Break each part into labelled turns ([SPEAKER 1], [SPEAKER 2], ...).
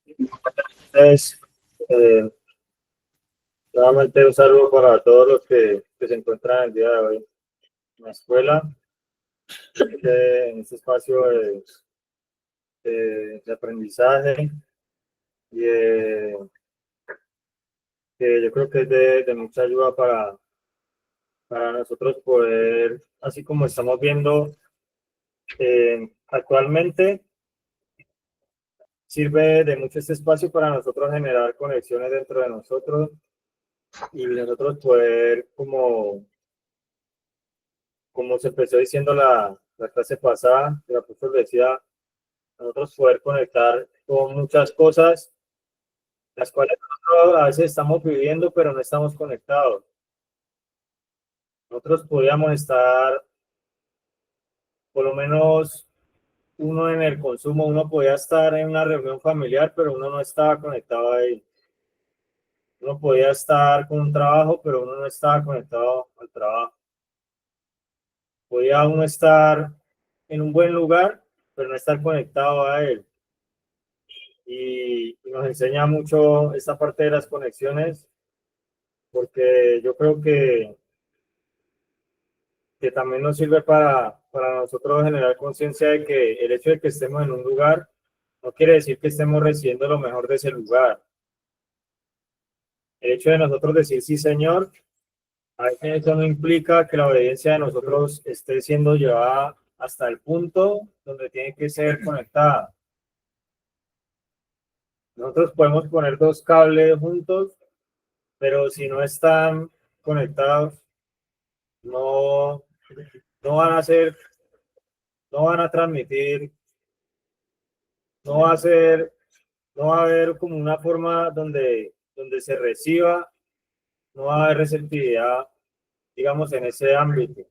[SPEAKER 1] Entonces, eh, nuevamente un saludo para todos los que se encuentran el día de hoy en la escuela, en este espacio de aprendizaje y que yo creo que es de mucha ayuda para nosotros poder, así como estamos viendo actualmente, sirve de mucho este espacio para nosotros generar conexiones dentro de nosotros y nosotros poder como se empezó diciendo la clase pasada, el apóstol decía, nosotros poder conectar con muchas cosas, las cuales nosotros a veces estamos viviendo, pero no estamos conectados. Nosotros podíamos estar, por lo menos uno en el consumo, uno podía estar en una reunión familiar, pero uno no estaba conectado ahí. Uno podía estar con un trabajo, pero uno no estaba conectado al trabajo. Podía uno estar en un buen lugar, pero no estar conectado a él. Y nos enseña mucho esta parte de las conexiones, porque yo creo que también nos sirve para nosotros generar conciencia de que el hecho de que estemos en un lugar no quiere decir que estemos recibiendo lo mejor de ese lugar. El hecho de nosotros decir sí, Señor, a veces eso no implica que la obediencia de nosotros esté siendo llevada hasta el punto donde tiene que ser conectada. Nosotros podemos poner dos cables juntos, pero si no están conectados, no, no van a ser, no van a transmitir, no va a ser, no va a haber como una forma donde se reciba, no va a haber receptividad, digamos, en ese ámbito.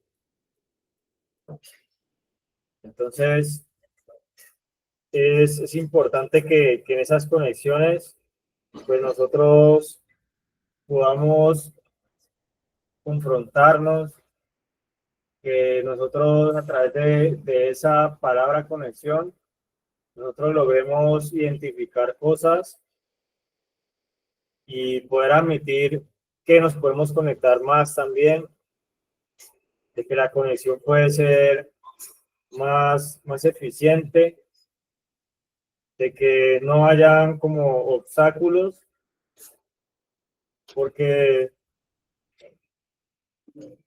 [SPEAKER 1] Entonces, es importante que en esas conexiones, pues nosotros podamos confrontarnos, que nosotros a través de esa palabra conexión, nosotros logremos identificar cosas y poder admitir que nos podemos conectar más también, de que la conexión puede ser más eficiente, de que no hayan como obstáculos, porque,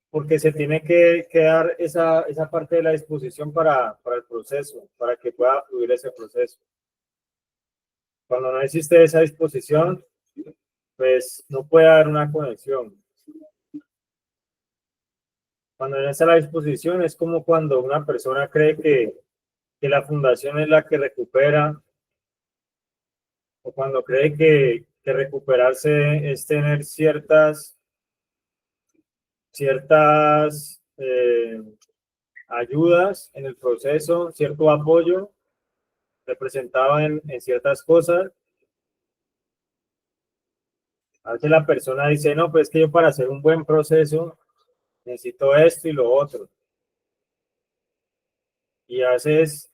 [SPEAKER 1] porque se tiene que dar esa parte de la disposición para el proceso, para que pueda fluir ese proceso. Cuando no existe esa disposición, pues no puede haber una conexión. Cuando no está la disposición, es como cuando una persona cree que la fundación es la que recupera, o cuando cree que recuperarse es tener ciertas ayudas en el proceso, cierto apoyo representado en ciertas cosas. A veces la persona dice, no, pues que yo para hacer un buen proceso necesito esto y lo otro. Y a veces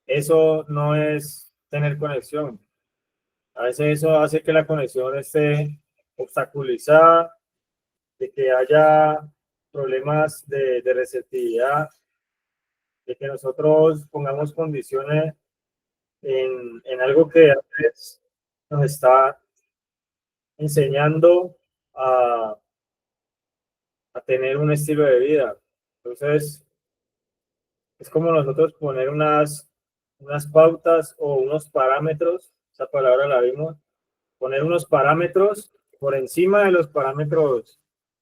[SPEAKER 1] eso no es tener conexión. A veces eso hace que la conexión esté obstaculizada, de que haya problemas de receptividad, de que nosotros pongamos condiciones en algo que a veces nos está enseñando a, a tener un estilo de vida. Entonces, es como nosotros poner unas pautas o unos parámetros, esa palabra la vimos, poner unos parámetros por encima de los parámetros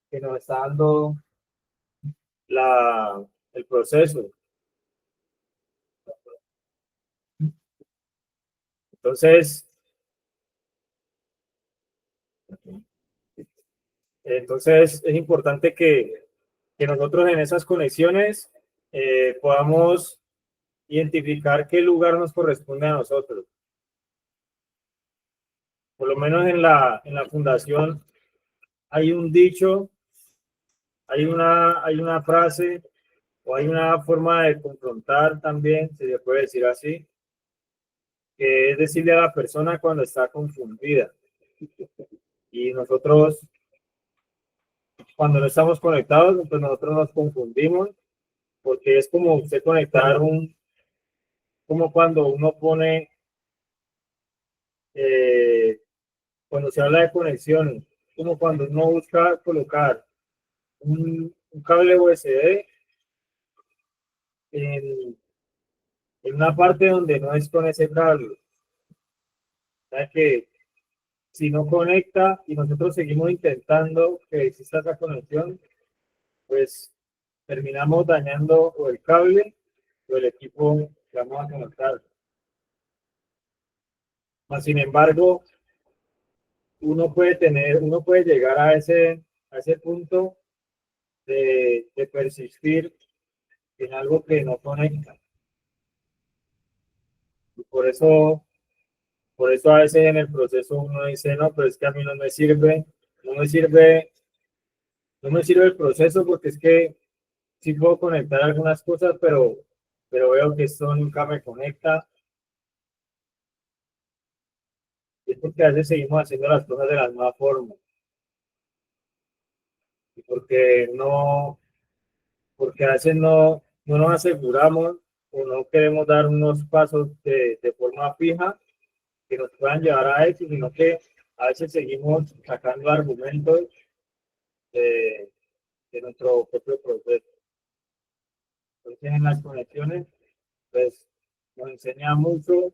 [SPEAKER 1] que nos está dando el proceso. Entonces, entonces es importante que nosotros en esas conexiones podamos identificar qué lugar nos corresponde a nosotros. Por lo menos en la fundación hay un dicho, hay una frase o hay una forma de confrontar también, si se puede decir así, que es decirle a la persona cuando está confundida. Y nosotros, cuando no estamos conectados, pues nosotros nos confundimos, porque es como usted conectar como cuando uno pone, eh, cuando se habla de conexiones, como cuando uno busca colocar un cable USB en una parte donde no es con ese cable. O sea que si no conecta y nosotros seguimos intentando que exista esa conexión, pues terminamos dañando o el cable o el equipo que vamos a conectar. Mas, sin embargo, uno puede llegar a ese punto de persistir en algo que no conecta. Y por eso a veces en el proceso uno dice, no, pero es que a mí no me sirve, no me sirve el proceso porque es que sí puedo conectar algunas cosas, pero veo que esto nunca me conecta. Y es porque a veces seguimos haciendo las cosas de la misma forma. Y porque a veces no nos aseguramos o no queremos dar unos pasos de forma fija que nos puedan llevar a eso, sino que a veces seguimos sacando argumentos de, de nuestro propio proceso. Entonces, en las conexiones, pues nos enseña mucho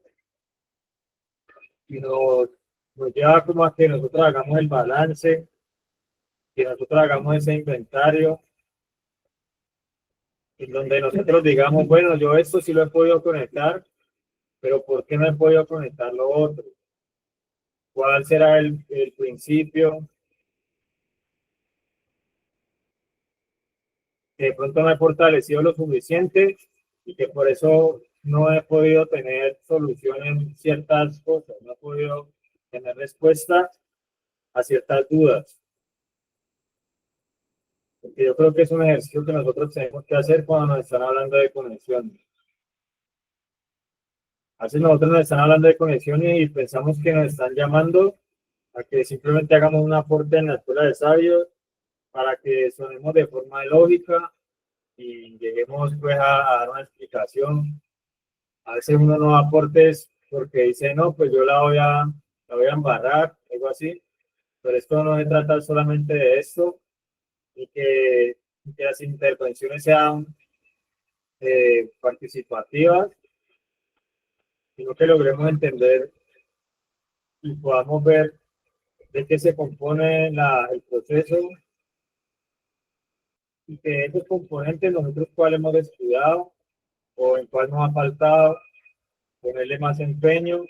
[SPEAKER 1] y nos lleva como a que nosotros hagamos el balance, que nosotros hagamos ese inventario, en donde nosotros digamos, bueno, yo esto sí lo he podido conectar, pero ¿por qué no he podido conectar lo otro? ¿Cuál será el principio? Que de pronto no he fortalecido lo suficiente y que por eso no he podido tener solución en ciertas cosas, no he podido tener respuesta a ciertas dudas. Porque yo creo que es un ejercicio que nosotros tenemos que hacer cuando nos están hablando de conexión. A veces nosotros nos están hablando de conexiones y pensamos que nos están llamando a que simplemente hagamos un aporte en la escuela de sabios para que sonemos de forma lógica y lleguemos pues a dar una explicación. A veces uno no da aportes porque dice, no, pues yo la voy a embarrar, algo así, pero esto no se trata solamente de esto y que las intervenciones sean participativas, sino que logremos entender y podamos ver de qué se compone el proceso y que esos componentes nosotros cuál hemos descuidado o en cuál nos ha faltado, ponerle más empeño,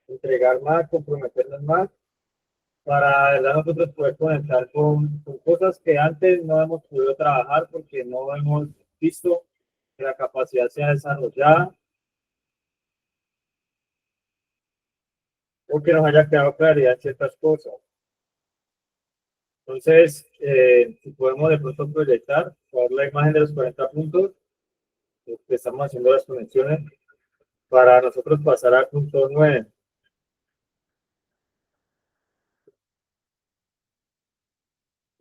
[SPEAKER 1] entregar más, comprometernos más, para ¿verdad? Nosotros poder conectar con cosas que antes no hemos podido trabajar porque no hemos visto que la capacidad sea desarrollada o que nos haya quedado claridad en ciertas cosas. Entonces, si podemos de pronto proyectar, por la imagen de los 40 puntos, que estamos haciendo las conexiones, para nosotros pasar al punto 9.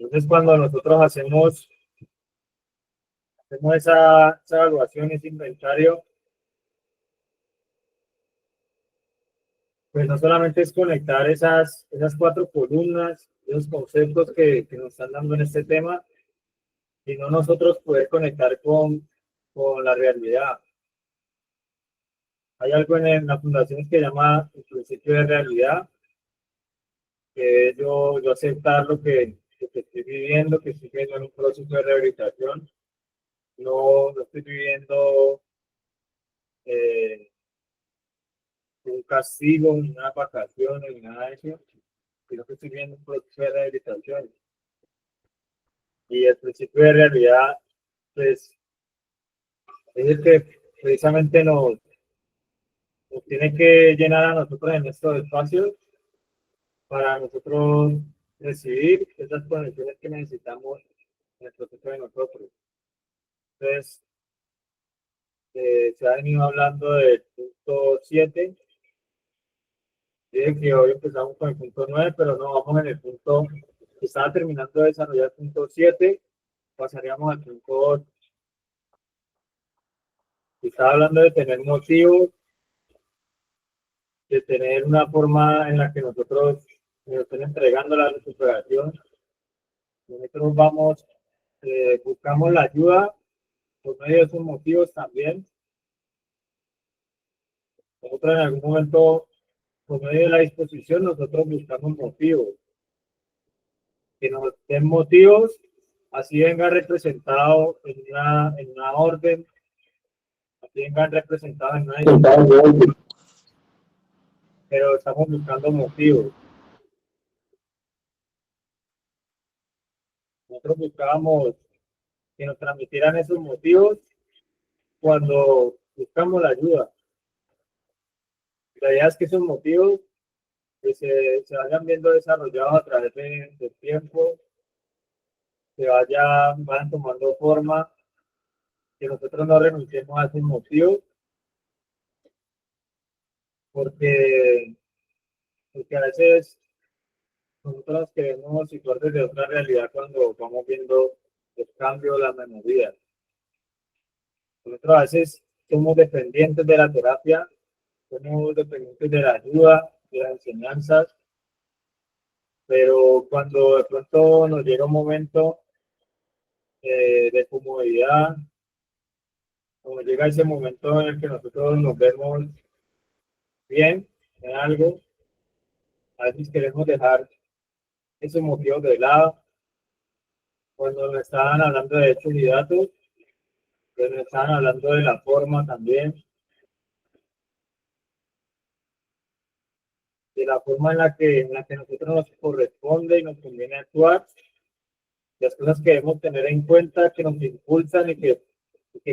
[SPEAKER 1] Entonces, cuando nosotros hacemos esa evaluación, ese inventario, pues no solamente es conectar esas cuatro columnas, esos conceptos que nos están dando en este tema, sino nosotros poder conectar con la realidad. Hay algo en la fundación que se llama el principio de realidad, que es yo aceptar lo que estoy viviendo, que estoy viviendo en un proceso de rehabilitación. No estoy viviendo eh, un castigo, ni una vacación, ni nada de eso, sino que estoy viviendo un proceso de rehabilitación. Y el principio de realidad, pues, es el que precisamente nos tiene que llenar a nosotros en estos espacios para nosotros recibir esas conexiones que necesitamos en el proceso de nosotros. Entonces, se ha venido hablando del punto 7 Dije que hoy empezamos con el punto 9, pero no, vamos en el punto, estaba terminando de desarrollar el punto 7, pasaríamos al punto 8. Estaba hablando de tener motivos, de tener una forma en la que nosotros nos estén entregando la recuperación. Nosotros vamos, buscamos la ayuda por medio de esos motivos también. Nosotros en algún momento, por medio de la disposición, nosotros buscamos motivos. Que nos den motivos, así venga representado en una orden, así vengan representados en una disposición, pero estamos buscando motivos. Nosotros buscábamos que nos transmitieran esos motivos cuando buscamos la ayuda. La idea es que esos motivos que se vayan viendo desarrollados a través del tiempo, vayan tomando forma, que nosotros no renunciemos a esos motivos, porque, porque a veces nosotros queremos situar desde otra realidad cuando vamos viendo los cambios, las mejorías. Nosotros a veces somos dependientes de la terapia, somos dependientes de la ayuda, de las enseñanzas, pero cuando de pronto nos llega un momento de comodidad, cuando llega ese momento en el que nosotros nos vemos bien en algo, a veces queremos dejar esos motivos de lado. Cuando me estaban hablando de hechos y datos, pues me estaban hablando de la forma también, de la forma en la que nosotros nos corresponde y nos conviene actuar, las cosas que debemos tener en cuenta, que nos impulsan y que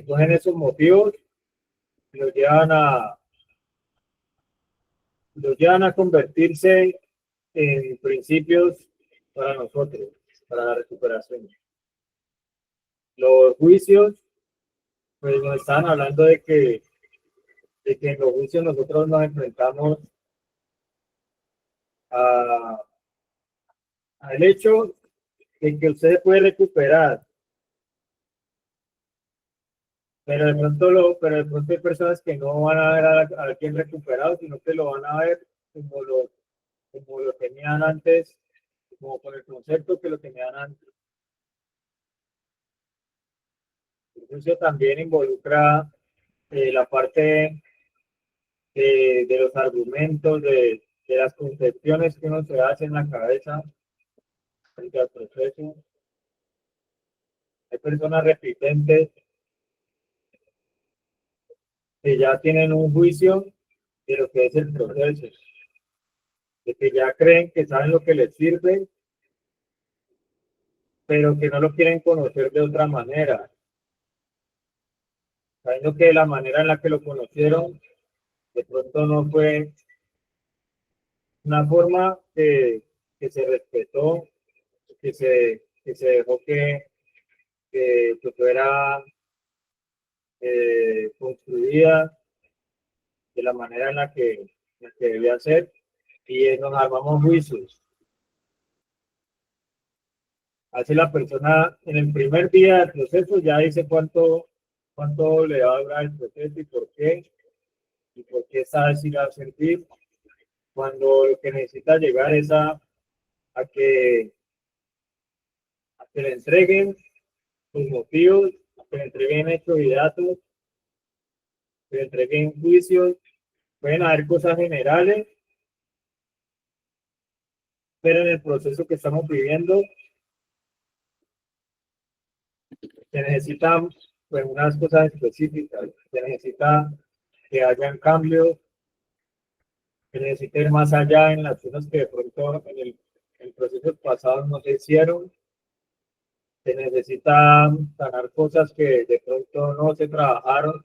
[SPEAKER 1] cogen esos motivos y los llevan a convertirse en principios para nosotros, para la recuperación. Los juicios, pues nos estaban hablando de que en los juicios nosotros nos enfrentamos a, al hecho de que usted puede recuperar, pero de pronto hay personas que no van a ver a alguien recuperado, sino que lo van a ver como lo tenían antes, como con el concepto que lo tenían antes. El juicio también involucra la parte de los argumentos, de las concepciones que uno se hace en la cabeza frente al proceso. Hay personas repitentes que ya tienen un juicio de lo que es el proceso, de que ya creen que saben lo que les sirve, pero que no lo quieren conocer de otra manera, sabiendo que la manera en la que lo conocieron de pronto no fue una forma que se respetó, que se dejó que fuera construida de la manera en la que debía ser, y nos armamos juicios. Así la persona en el primer día del proceso ya dice cuánto le va a durar el proceso y por qué sabe si va a sentir, cuando lo que necesita llegar es a que le entreguen sus motivos, a que le entreguen hechos y datos, que le entreguen juicios. Pueden haber cosas generales, pero en el proceso que estamos viviendo se necesitan pues, unas cosas específicas, se necesita que hayan cambios, que necesite ir más allá en las cosas que de pronto en procesos pasados no se hicieron, se necesitan sanar cosas que de pronto no se trabajaron,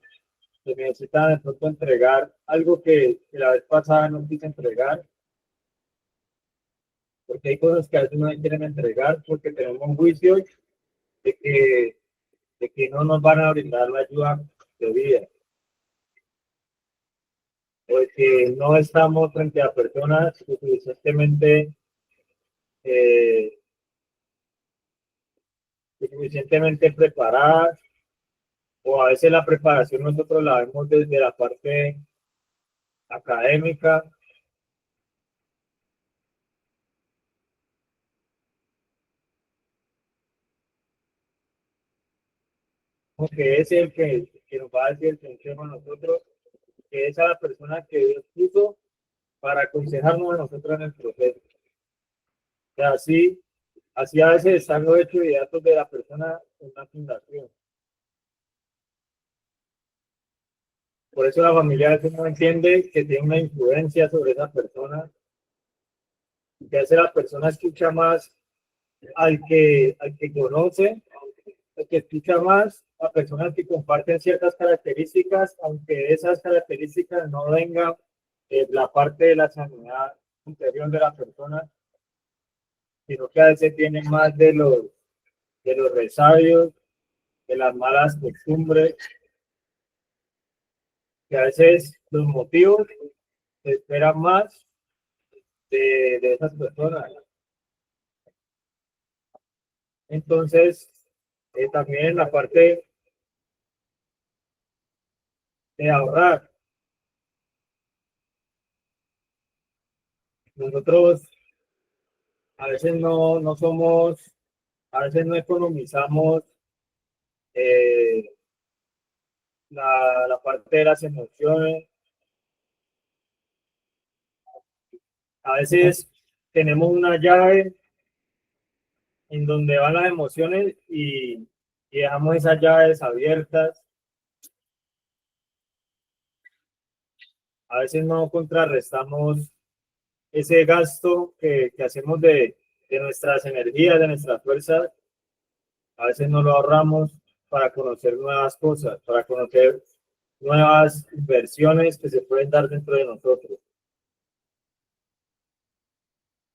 [SPEAKER 1] se necesita de pronto entregar algo que la vez pasada no quise entregar, porque hay cosas que a veces no se quieren entregar porque tenemos un juicio de que, de que no nos van a brindar la ayuda debida. o de que no estamos frente a personas eh, suficientemente preparadas, o a veces la preparación nosotros la vemos desde la parte académica, que es el que nos va a decir el consejo a nosotros, que es a la persona que Dios puso para aconsejarnos a nosotros en el proceso. O sea, así a veces están los hechos y datos de la persona en una fundación. Por eso la familia a veces no entiende que tiene una influencia sobre esa persona, que hace la persona escucha más al que conoce, el que escucha más a personas que comparten ciertas características, aunque esas características no vengan la parte de la sanidad interior de la persona, sino que a veces tienen más de los resabios, de las malas costumbres, que a veces los motivos se esperan más de esas personas. Entonces, también en la parte de ahorrar, nosotros a veces no somos, a veces no economizamos eh, la parte de las emociones, a veces tenemos una llave en donde van las emociones y dejamos esas llaves abiertas, a veces no contrarrestamos ese gasto que hacemos de nuestras energías, de nuestras fuerzas, a veces no lo ahorramos para conocer nuevas cosas, para conocer nuevas inversiones que se pueden dar dentro de nosotros.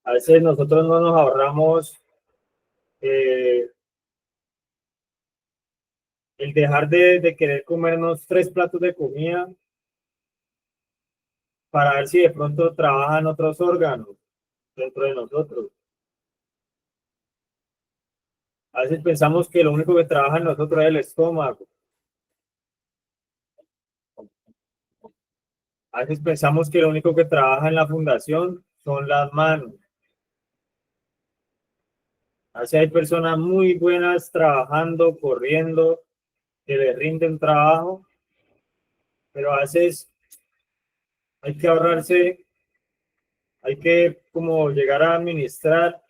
[SPEAKER 1] A veces nosotros no nos ahorramos eh, el dejar de querer comernos 3 platos de comida para ver si de pronto trabajan otros órganos dentro de nosotros. A veces pensamos que lo único que trabaja en nosotros es el estómago. A veces pensamos que lo único que trabaja en la fundación son las manos. A veces hay personas muy buenas trabajando, corriendo, que le rinden trabajo, pero a veces hay que ahorrarse, hay que como llegar a administrar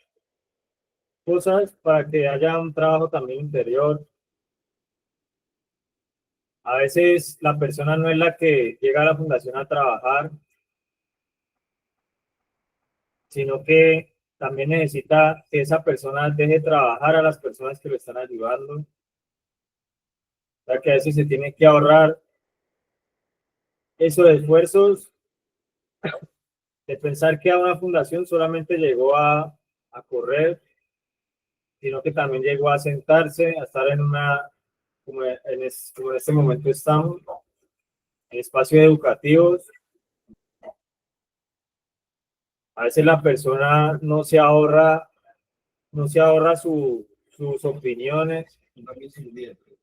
[SPEAKER 1] cosas para que haya un trabajo también interior. A veces la persona no es la que llega a la fundación a trabajar, sino que también necesita que esa persona deje trabajar a las personas que lo están ayudando. O sea que a veces se tiene que ahorrar esos esfuerzos de pensar que a una fundación solamente llegó a correr, sino que también llegó a sentarse, a estar en una, como en este momento estamos, en espacios educativos. A veces la persona no se ahorra sus opiniones,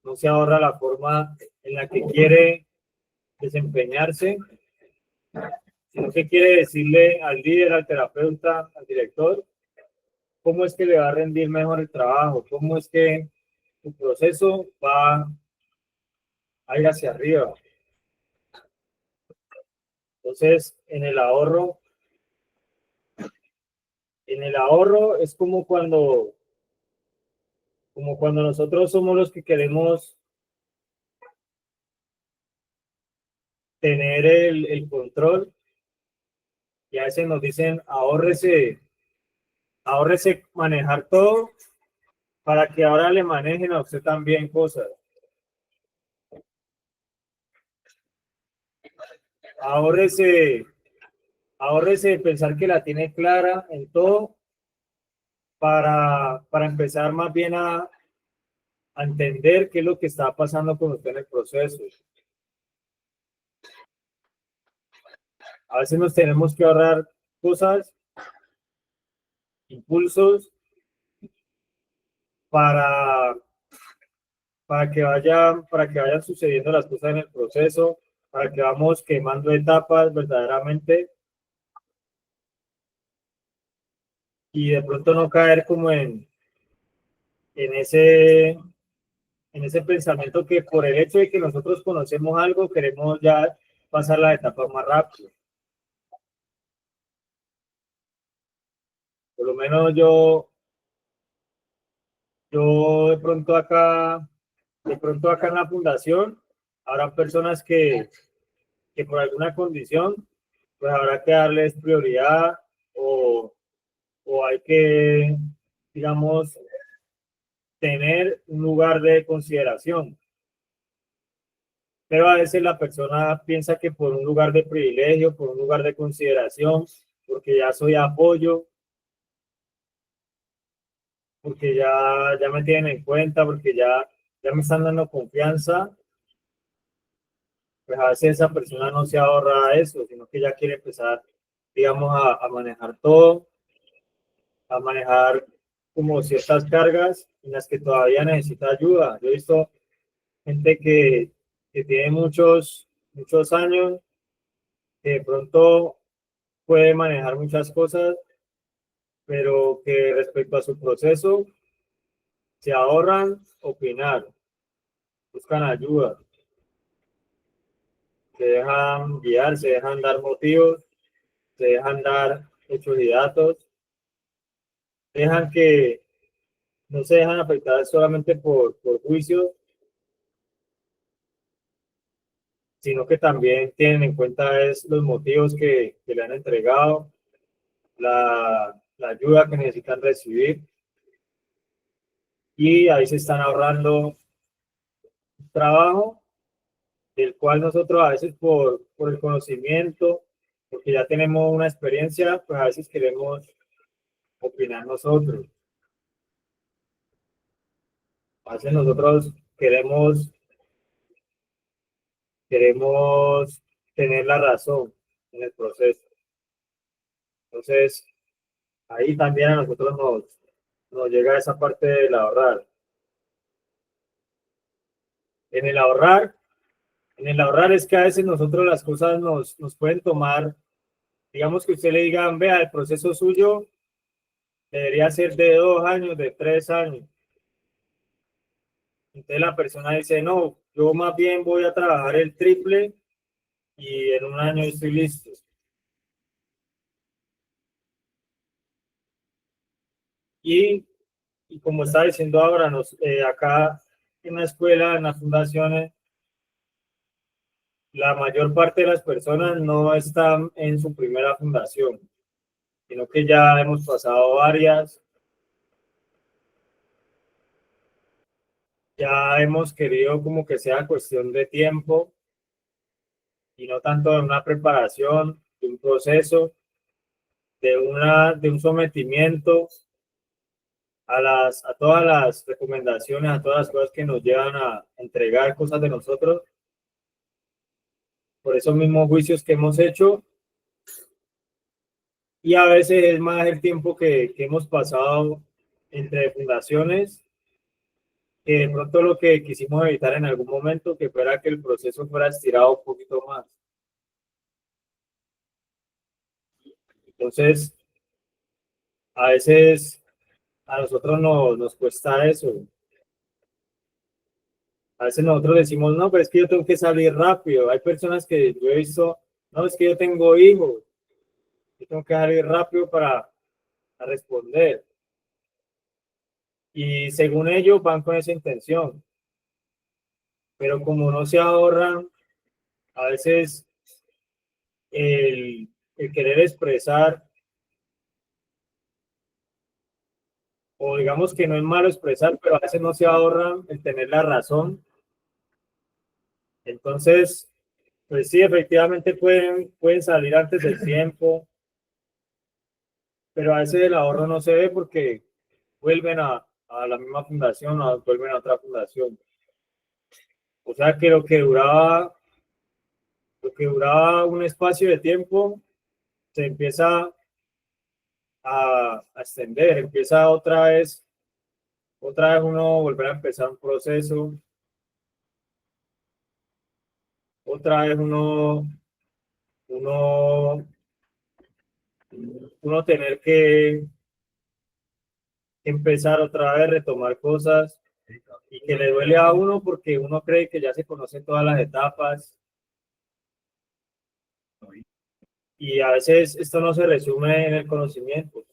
[SPEAKER 1] no se ahorra la forma en la que quiere desempeñarse, sino que quiere decirle al líder, al terapeuta, al director, cómo es que le va a rendir mejor el trabajo, cómo es que su proceso va a ir hacia arriba. Entonces, en el ahorro es como cuando nosotros somos los que queremos tener el control y a veces nos dicen ahórrese manejar todo para que ahora le manejen a usted también cosas. Ahórrese, ahórrese pensar que la tiene clara en todo para empezar más bien a entender qué es lo que está pasando con usted en el proceso. A veces nos tenemos que ahorrar cosas, impulsos, para, para que vayan sucediendo las cosas en el proceso, para que vamos quemando etapas verdaderamente y de pronto no caer como en ese, en ese pensamiento que por el hecho de que nosotros conocemos algo, queremos ya pasar la etapa más rápido. Por lo menos yo de pronto acá en la fundación, habrá personas que por alguna condición, pues habrá que darles prioridad o hay que, digamos, tener un lugar de consideración. Pero a veces la persona piensa que por un lugar de privilegio, por un lugar de consideración, porque ya soy apoyo, porque ya me tienen en cuenta, porque ya me están dando confianza, pues a veces esa persona no se ahorra eso, sino que ya quiere empezar, digamos, a manejar todo, a manejar como ciertas cargas en las que todavía necesita ayuda. Yo he visto gente que tiene muchos años, que de pronto puede manejar muchas cosas, pero que respecto a su proceso se ahorran opinar, buscan ayuda, se dejan guiar, se dejan dar motivos, se dejan dar hechos y datos, dejan que no se dejan afectar solamente por juicios, sino que también tienen en cuenta es los motivos que le han entregado, la ayuda que necesitan recibir, y ahí se están ahorrando trabajo del cual nosotros a veces por el conocimiento, porque ya tenemos una experiencia, pues a veces queremos opinar nosotros. A veces nosotros queremos tener la razón en el proceso. Entonces, ahí también a nosotros nos llega esa parte del ahorrar. En el ahorrar, en el ahorrar es que a veces nosotros las cosas nos pueden tomar, digamos que usted le diga, vea, el proceso suyo debería ser de 2 años, de 3 años. Entonces la persona dice, no, yo más bien voy a trabajar el triple y en un año estoy listo. Y, y como está diciendo ahora, acá en la escuela, en las fundaciones, la mayor parte de las personas no están en su primera fundación, sino que ya hemos pasado varias, ya hemos querido como que sea cuestión de tiempo y no tanto de una preparación, de un proceso, de un sometimiento a todas las recomendaciones, a todas las cosas que nos llevan a entregar cosas de nosotros, por esos mismos juicios que hemos hecho. Y a veces es más el tiempo que hemos pasado entre fundaciones, que de pronto lo que quisimos evitar en algún momento, que fuera que el proceso fuera estirado un poquito más. Entonces, a veces a nosotros nos cuesta eso. A veces nosotros decimos, no, pero es que yo tengo que salir rápido. Hay personas que yo he visto, no, es que yo tengo hijos, yo tengo que salir rápido para responder. Y según ellos van con esa intención. Pero como no se ahorran, a veces el querer expresar, o digamos que no es malo expresar, pero a veces no se ahorran el tener la razón. Entonces, pues sí, efectivamente pueden salir antes del tiempo, pero a veces el ahorro no se ve porque vuelven a la misma fundación o vuelven a otra fundación. O sea que lo que duraba un espacio de tiempo se empieza a extender, empieza otra vez uno volver a empezar un proceso, otra vez uno, uno tener que empezar otra vez, retomar cosas y que le duele a uno porque uno cree que ya se conocen todas las etapas y a veces esto no se resume en el conocimiento,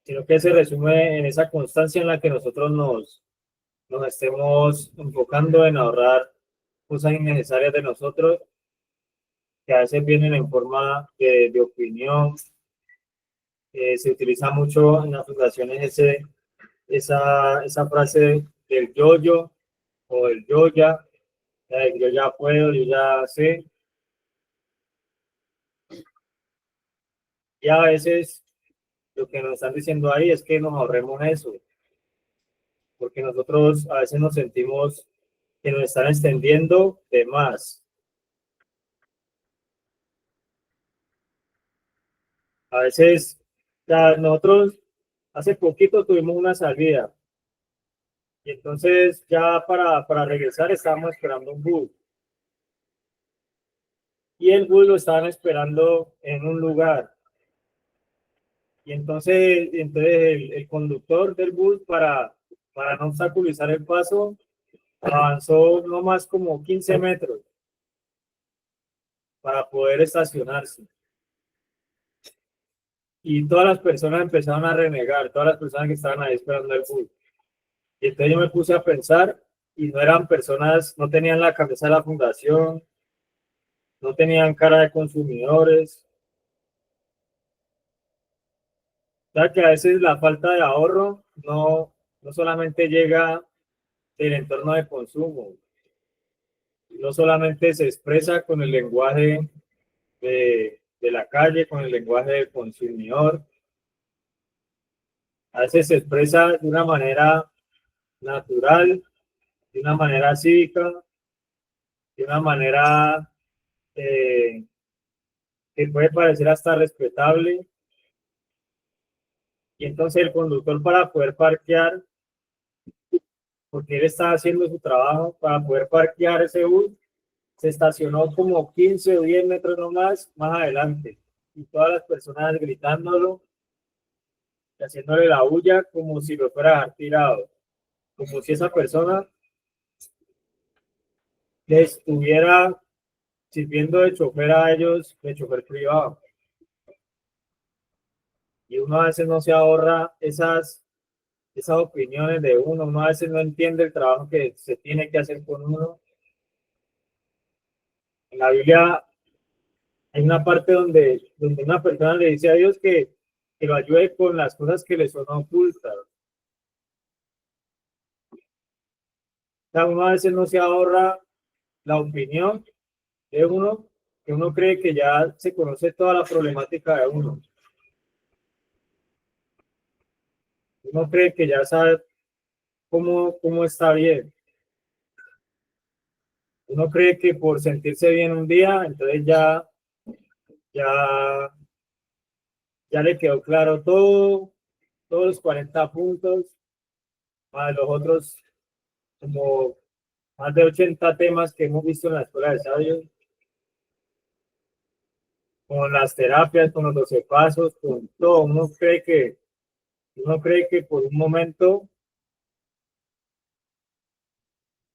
[SPEAKER 1] sino que se resume en esa constancia en la que nosotros nos estemos enfocando en ahorrar cosas innecesarias de nosotros, que a veces vienen en forma de opinión. Se utiliza mucho en las fundaciones esa frase del yo-yo o el yo-ya, yo ya puedo, yo ya sé, y a veces lo que nos están diciendo ahí es que nos ahorremos eso, porque nosotros a veces nos sentimos que nos están extendiendo de más. A veces, ya nosotros hace poquito tuvimos una salida y entonces ya para regresar estábamos esperando un bus y el bus lo estaban esperando en un lugar. Y entonces el conductor del bus para no obstaculizar el paso avanzó no más como 15 metros para poder estacionarse. Y todas las personas empezaron a renegar, todas las personas que estaban ahí esperando el bus. Y entonces yo me puse a pensar y no eran personas, no tenían la cabeza de la fundación, no tenían cara de consumidores. O sea que a veces la falta de ahorro no solamente llega del entorno de consumo, no solamente se expresa con el lenguaje de la calle, con el lenguaje del consumidor, a veces se expresa de una manera natural, de una manera cívica, de una manera eh, que puede parecer hasta respetable. Y entonces el conductor para poder parquear, porque él está haciendo su trabajo, para poder parquear ese bus, se estacionó como 15 o 10 metros más adelante. Y todas las personas gritándolo y haciéndole la bulla como si lo fuera a dejar tirado, como si esa persona les estuviera sirviendo de chofer a ellos, de chofer privado. Y uno a veces no se ahorra esas opiniones de uno a veces no entiende el trabajo que se tiene que hacer con uno. En la Biblia hay una parte donde una persona le dice a Dios que lo ayude con las cosas que le son ocultas. O sea, uno a veces no se ahorra la opinión de uno, que uno cree que ya se conoce toda la problemática de uno. Uno cree que ya sabe cómo está bien. Uno cree que por sentirse bien un día, entonces ya, ya le quedó claro todo, todos los 40 puntos, más los otros como más de 80 temas que hemos visto en la escuela de sabios, con las terapias, con los 12 pasos, con todo. Uno cree que por un momento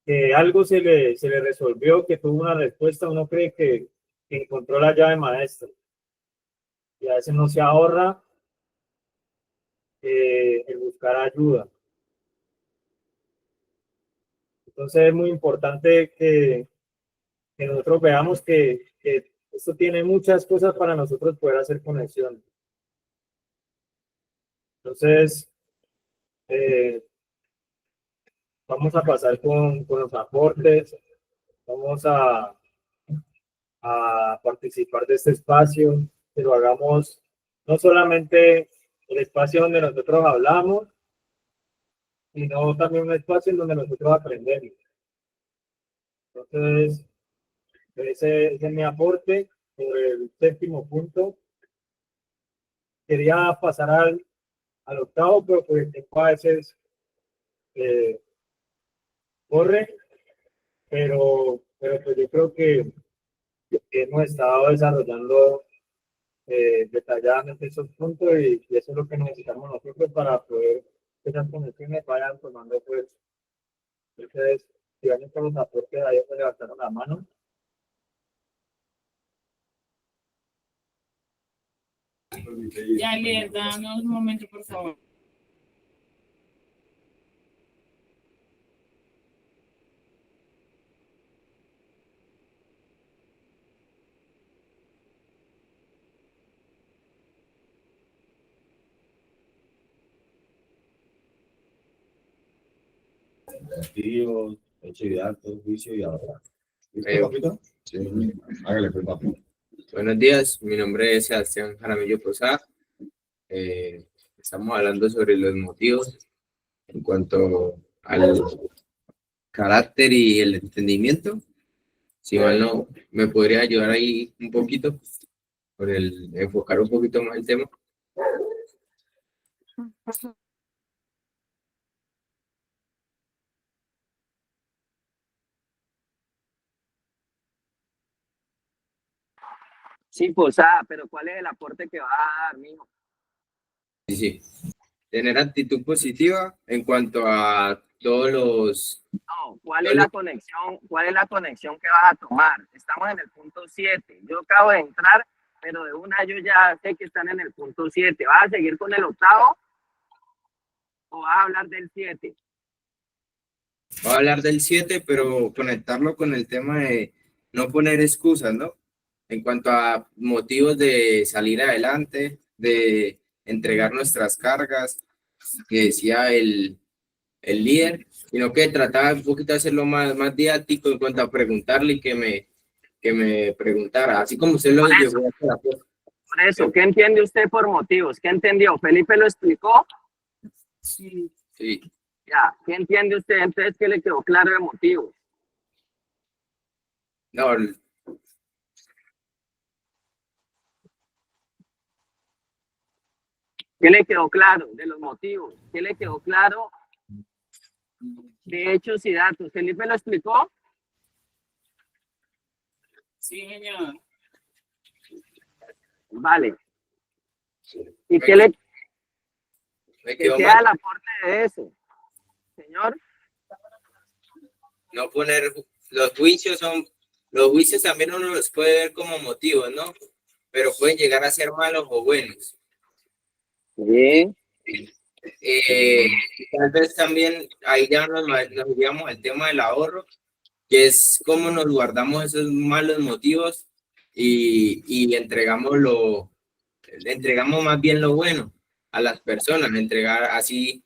[SPEAKER 1] que algo se le resolvió, que tuvo una respuesta, uno cree que encontró la llave maestra. Y a veces no se ahorra el buscar ayuda. Entonces es muy importante que nosotros veamos que esto tiene muchas cosas para nosotros poder hacer conexión. Entonces, eh, vamos a pasar con los aportes, vamos a participar de este espacio, pero hagamos no solamente el espacio donde nosotros hablamos, sino también un espacio en donde nosotros aprendemos. Entonces, ese es mi aporte. sobre el séptimo punto. Quería pasar al octavo, pero pues el tiempo a veces corre, pero pues yo creo que hemos estado desarrollando detalladamente esos puntos y eso es lo que necesitamos nosotros para poder que esas conexiones vayan formando pues. Entonces, si van por los aportes, ahí se levantaron la mano.
[SPEAKER 2] Ya, líder, danos un momento, por favor.
[SPEAKER 3] Tío, hecho de alto, juicio y ahora. ¿Listo, papito? Sí, hágale, pues, papi.
[SPEAKER 4] Buenos días, mi nombre es Sebastián Jaramillo Posada. Estamos hablando sobre los motivos en cuanto al carácter y el entendimiento. Si mal no, me podría ayudar ahí un poquito por enfocar un poquito más el tema.
[SPEAKER 5] Sí, Posada, pero ¿cuál es el aporte que va a dar, mijo?
[SPEAKER 4] Sí, sí. Tener actitud positiva en cuanto a todos los...
[SPEAKER 5] No, ¿cuál es la conexión? ¿Cuál es la conexión que vas a tomar? Estamos en el punto 7. Yo acabo de entrar, pero de una yo ya sé que están en el punto 7. ¿Vas a seguir con el octavo o vas a hablar del 7?
[SPEAKER 4] Voy a hablar del 7, pero conectarlo con el tema de no poner excusas, ¿no? En cuanto a motivos de salir adelante, de entregar nuestras cargas, que decía el líder, sino que trataba un poquito de hacerlo más didáctico en cuanto a preguntarle y que me preguntara, así como usted lo llegó a hacer.
[SPEAKER 5] Por eso, ¿qué entiende usted por motivos? ¿Qué entendió? ¿Felipe lo explicó?
[SPEAKER 4] Sí.
[SPEAKER 5] Ya, ¿qué entiende usted? Entonces, ¿qué le quedó claro de motivos?
[SPEAKER 4] No,
[SPEAKER 5] ¿Qué le quedó claro de los motivos? ¿Qué le quedó claro de hechos y datos? ¿Felipe lo explicó?
[SPEAKER 2] Sí, señor.
[SPEAKER 5] Vale. ¿Y qué le
[SPEAKER 4] me
[SPEAKER 5] qué
[SPEAKER 4] quedó
[SPEAKER 5] queda
[SPEAKER 4] mal.
[SPEAKER 5] el aporte de eso? Señor,
[SPEAKER 4] No poner los juicios también uno los puede ver como motivos, ¿no? Pero pueden llegar a ser malos o buenos.
[SPEAKER 5] sí.
[SPEAKER 4] Tal vez también ahí ya nos iríamos al tema del ahorro, que es cómo nos guardamos esos malos motivos y entregamos más bien lo bueno a las personas, entregar así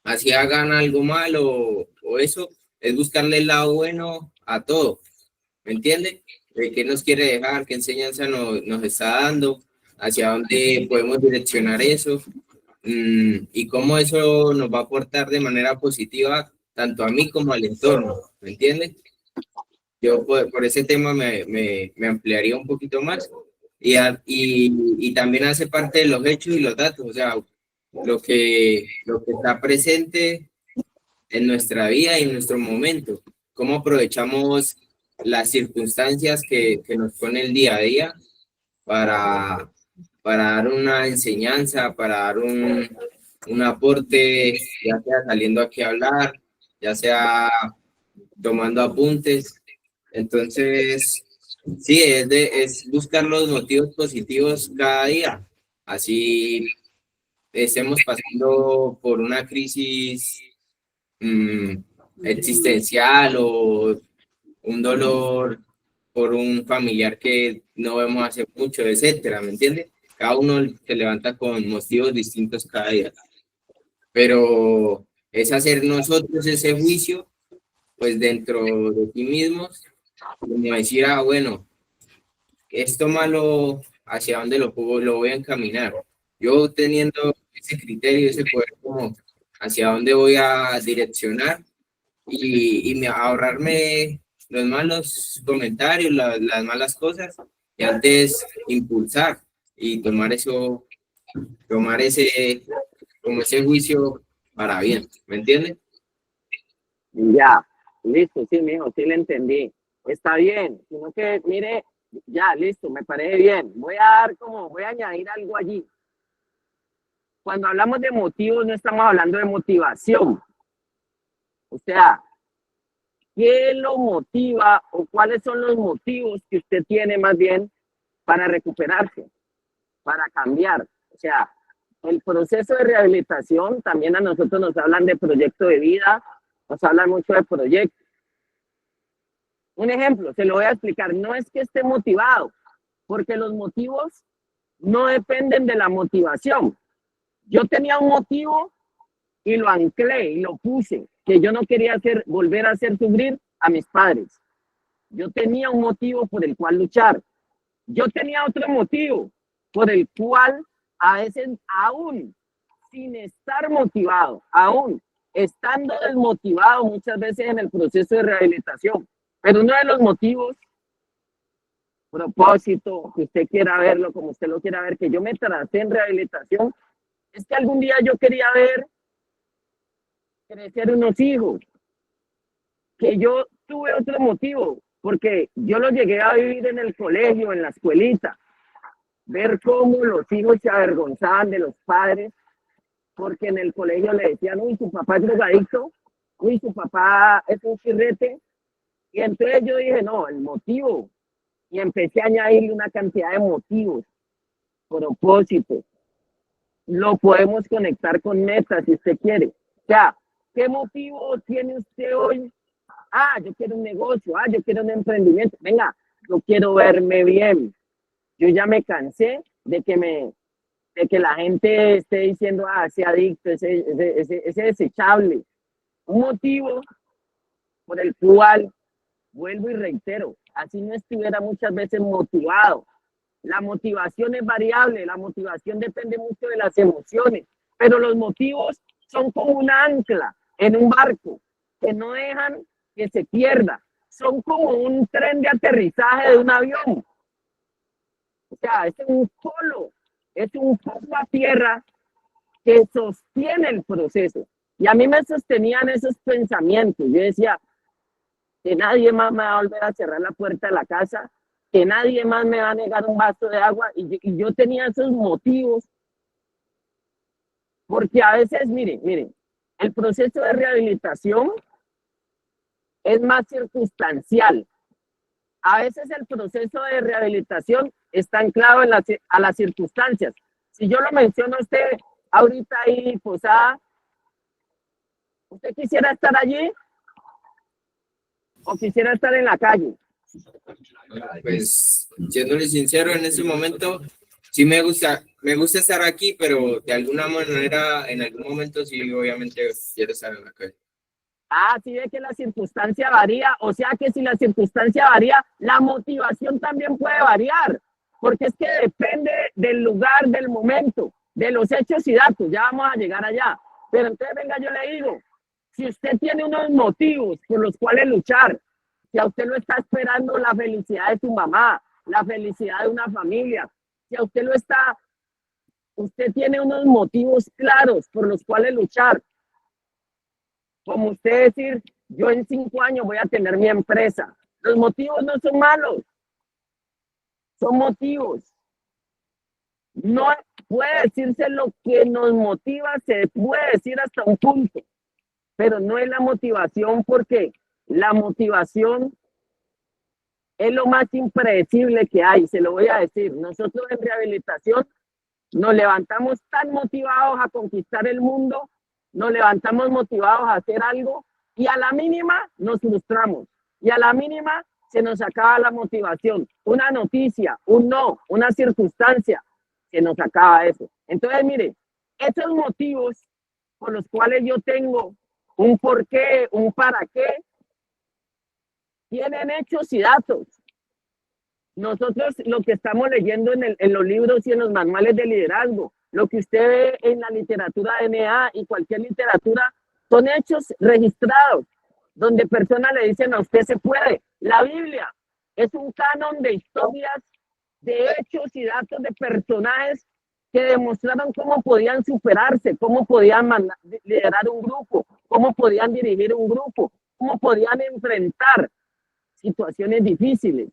[SPEAKER 4] hagan algo malo o eso, es buscarle el lado bueno a todo, ¿me entiende? ¿Qué nos quiere dejar? ¿Qué enseñanza nos está dando? ¿Hacia dónde podemos direccionar eso? Y cómo eso nos va a aportar de manera positiva tanto a mí como al entorno, ¿me entiendes? Yo por ese tema me ampliaría un poquito más y también hace parte de los hechos y los datos, o sea, lo que está presente en nuestra vida y en nuestro momento, cómo aprovechamos las circunstancias que nos pone el día a día para, para dar una enseñanza, para dar un aporte, ya sea saliendo aquí a hablar, ya sea tomando apuntes. Entonces, sí, es buscar los motivos positivos cada día. Así estemos pasando por una crisis mm, existencial o un dolor por un familiar que no vemos hace mucho, etcétera, ¿me entiendes? Cada uno se levanta con motivos distintos cada día, pero es hacer nosotros ese juicio, pues dentro de ti mismos, como decir, bueno, esto malo, ¿hacia dónde lo voy a encaminar? Yo teniendo ese criterio, ese poder, como hacia dónde voy a direccionar y ahorrarme los malos comentarios, las malas cosas y antes impulsar y tomar eso, tomar ese, como ese juicio para bien, ¿me entiendes?
[SPEAKER 5] Ya, listo, sí, mijo, sí le entendí. Está bien, sino que, mire, ya, listo, me parece bien. Voy a añadir algo allí. Cuando hablamos de motivos, no estamos hablando de motivación. O sea, ¿qué lo motiva o cuáles son los motivos que usted tiene más bien para recuperarse, para cambiar? O sea, el proceso de rehabilitación, también a nosotros nos hablan de proyecto de vida, nos hablan mucho de proyecto. Un ejemplo, se lo voy a explicar, no es que esté motivado, porque los motivos no dependen de la motivación. Yo tenía un motivo y lo anclé y lo puse, que yo no quería volver a hacer sufrir a mis padres. Yo tenía un motivo por el cual luchar. Yo tenía otro motivo por el cual a veces aún sin estar motivado, aún estando desmotivado muchas veces en el proceso de rehabilitación. Pero uno de los motivos, propósito, que usted quiera verlo como usted lo quiera ver, que yo me tracé en rehabilitación, es que algún día yo quería ver crecer unos hijos, que yo tuve otro motivo, porque yo lo llegué a vivir en el colegio, en la escuelita, ver cómo los hijos se avergonzaban de los padres, porque en el colegio le decían, uy, su papá es drogadicto, uy, su papá es un chirrete, y entonces yo dije, no, el motivo, y empecé a añadirle una cantidad de motivos, propósitos, lo podemos conectar con metas si usted quiere. O sea, ¿qué motivo tiene usted hoy? Ah, yo quiero un negocio, yo quiero un emprendimiento. Venga, yo quiero verme bien. Yo ya me cansé de que la gente esté diciendo, ese adicto, ese desechable. Un motivo por el cual, vuelvo y reitero, así no estuviera muchas veces motivado. La motivación es variable, la motivación depende mucho de las emociones, pero los motivos son como un ancla en un barco que no dejan que se pierda. Son como un tren de aterrizaje de un avión. O sea, es un polo, es un polo a tierra que sostiene el proceso. Y a mí me sostenían esos pensamientos. Yo decía, que nadie más me va a volver a cerrar la puerta de la casa, que nadie más me va a negar un vaso de agua. Y yo tenía esos motivos, porque a veces, miren, el proceso de rehabilitación es más circunstancial. A veces el proceso de rehabilitación está anclado a las circunstancias. Si yo lo menciono a usted ahorita ahí, Posada, ¿usted quisiera estar allí o quisiera estar en la calle?
[SPEAKER 4] Pues, siéndole sincero, en ese momento sí me gusta estar aquí, pero de alguna manera, en algún momento sí, obviamente quiero estar en la calle.
[SPEAKER 5] Sí ve que la circunstancia varía, o sea que si la circunstancia varía, la motivación también puede variar, porque es que depende del lugar, del momento, de los hechos y datos, ya vamos a llegar allá. Pero entonces, venga, yo le digo, si usted tiene unos motivos por los cuales luchar, si a usted lo está esperando la felicidad de su mamá, la felicidad de una familia, si a usted usted tiene unos motivos claros por los cuales luchar, como usted decir, yo en 5 años voy a tener mi empresa. Los motivos no son malos, son motivos. No puede decirse lo que nos motiva, se puede decir hasta un punto, pero no es la motivación, porque la motivación es lo más impredecible que hay, se lo voy a decir. Nosotros en rehabilitación nos levantamos tan motivados a conquistar el mundo, nos levantamos motivados a hacer algo y a la mínima nos frustramos y a la mínima se nos acaba la motivación. Una noticia, un no, una circunstancia, se nos acaba eso. Entonces, mire, esos motivos por los cuales yo tengo un porqué, un para qué, tienen hechos y datos. Nosotros lo que estamos leyendo en los libros y en los manuales de liderazgo, lo que usted ve en la literatura NA y cualquier literatura, son hechos registrados, donde personas le dicen a usted se puede. La Biblia es un canon de historias de hechos y datos de personajes que demostraron cómo podían superarse, cómo podían liderar un grupo, cómo podían dirigir un grupo, cómo podían enfrentar situaciones difíciles.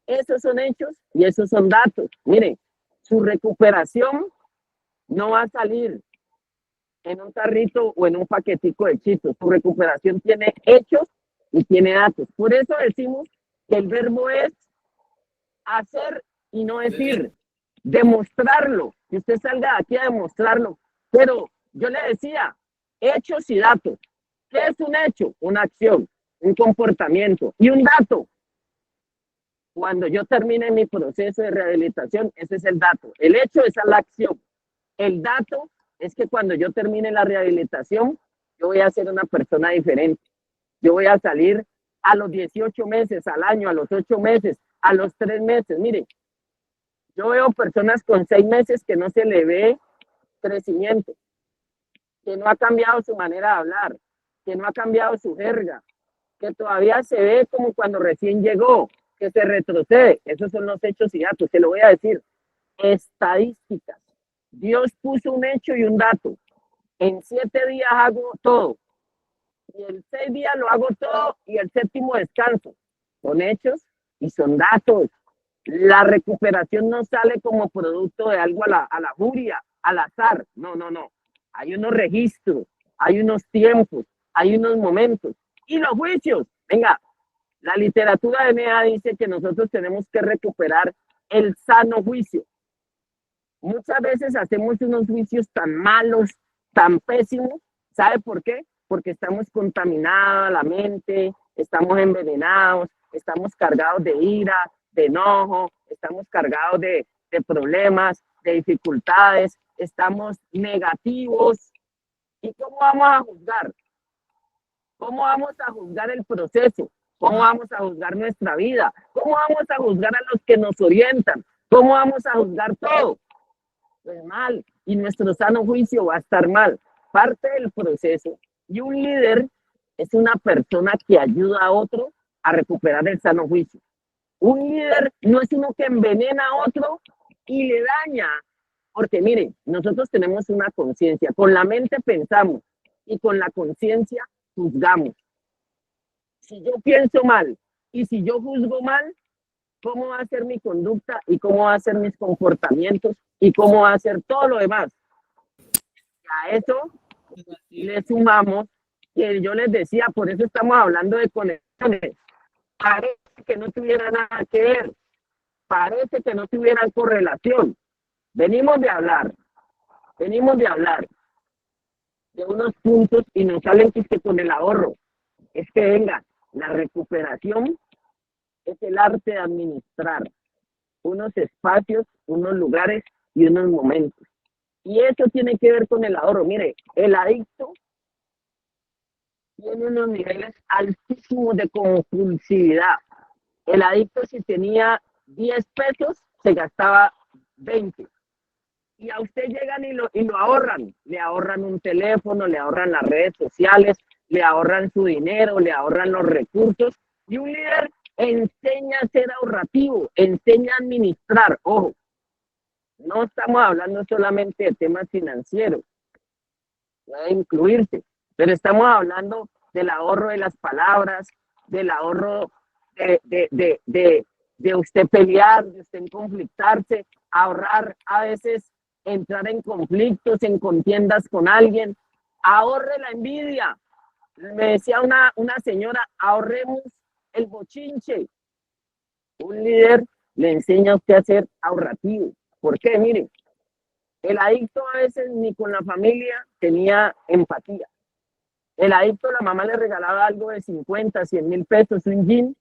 [SPEAKER 5] Esos son hechos y esos son datos. Miren, su recuperación no va a salir en un tarrito o en un paquetico de chitos. Su recuperación tiene hechos y tiene datos. Por eso decimos que el verbo es hacer y no decir, demostrarlo, que usted salga de aquí a demostrarlo. Pero yo le decía, hechos y datos. ¿Qué es un hecho? Una acción, un comportamiento. Y un dato, cuando yo termine mi proceso de rehabilitación, ese es el dato. El hecho es la acción. El dato es que cuando yo termine la rehabilitación, yo voy a ser una persona diferente. Yo voy a salir a los 18 meses, al año, a los 8 meses, a los 3 meses. Mire, yo veo personas con 6 meses que no se le ve crecimiento, que no ha cambiado su manera de hablar, que no ha cambiado su jerga, que todavía se ve como cuando recién llegó, que se retrocede. Esos son los hechos y datos. Se lo voy a decir. Estadísticas. Dios puso un hecho y un dato. En 7 días hago todo. Y en 6 días lo hago todo y el 7º descanso. Son hechos y son datos. La recuperación no sale como producto de algo a la furia, al azar. No, no, no. Hay unos registros, hay unos tiempos, hay unos momentos. Y los juicios. Venga, la literatura de NEA dice que nosotros tenemos que recuperar el sano juicio. Muchas veces hacemos unos juicios tan malos, tan pésimos. ¿Sabe por qué? Porque estamos contaminados la mente, estamos envenenados, estamos cargados de ira, de enojo, estamos cargados de problemas, de dificultades, estamos negativos. ¿Y cómo vamos a juzgar? ¿Cómo vamos a juzgar el proceso? ¿Cómo vamos a juzgar nuestra vida? ¿Cómo vamos a juzgar a los que nos orientan? ¿Cómo vamos a juzgar todo? Pues mal, y nuestro sano juicio va a estar mal. Parte del proceso. Y un líder es una persona que ayuda a otro a recuperar el sano juicio. Un líder no es uno que envenena a otro y le daña. Porque miren, nosotros tenemos una conciencia. Con la mente pensamos y con la conciencia juzgamos. Si yo pienso mal y si yo juzgo mal, ¿cómo va a ser mi conducta y cómo va a ser mis comportamientos y cómo va a ser todo lo demás? A eso le sumamos que yo les decía, por eso estamos hablando de conexiones. Parece que no tuviera nada que ver, parece que no tuvieran correlación. Venimos de hablar de unos puntos y nos salen que con el ahorro. Es que venga, la recuperación es el arte de administrar unos espacios, unos lugares y unos momentos. Y eso tiene que ver con el ahorro. Mire, el adicto tiene unos niveles altísimos de compulsividad. El adicto, si tenía 10 pesos, se gastaba 20. Y a usted llegan y lo ahorran. Le ahorran un teléfono, le ahorran las redes sociales, le ahorran su dinero, le ahorran los recursos. Y un líder enseña a ser ahorrativo, enseña a administrar. Ojo, no estamos hablando solamente de temas financieros, puede incluirse, pero estamos hablando del ahorro de las palabras, del ahorro de usted pelear, de usted conflictarse, ahorrar a veces, entrar en conflictos, en contiendas con alguien. Ahorre la envidia. Me decía una señora, ahorremos el bochinche. Un líder le enseña a usted a ser ahorrativo. ¿Por qué? Miren, el adicto a veces ni con la familia tenía empatía. El adicto, la mamá le regalaba algo de 50, 100 mil pesos, un jean,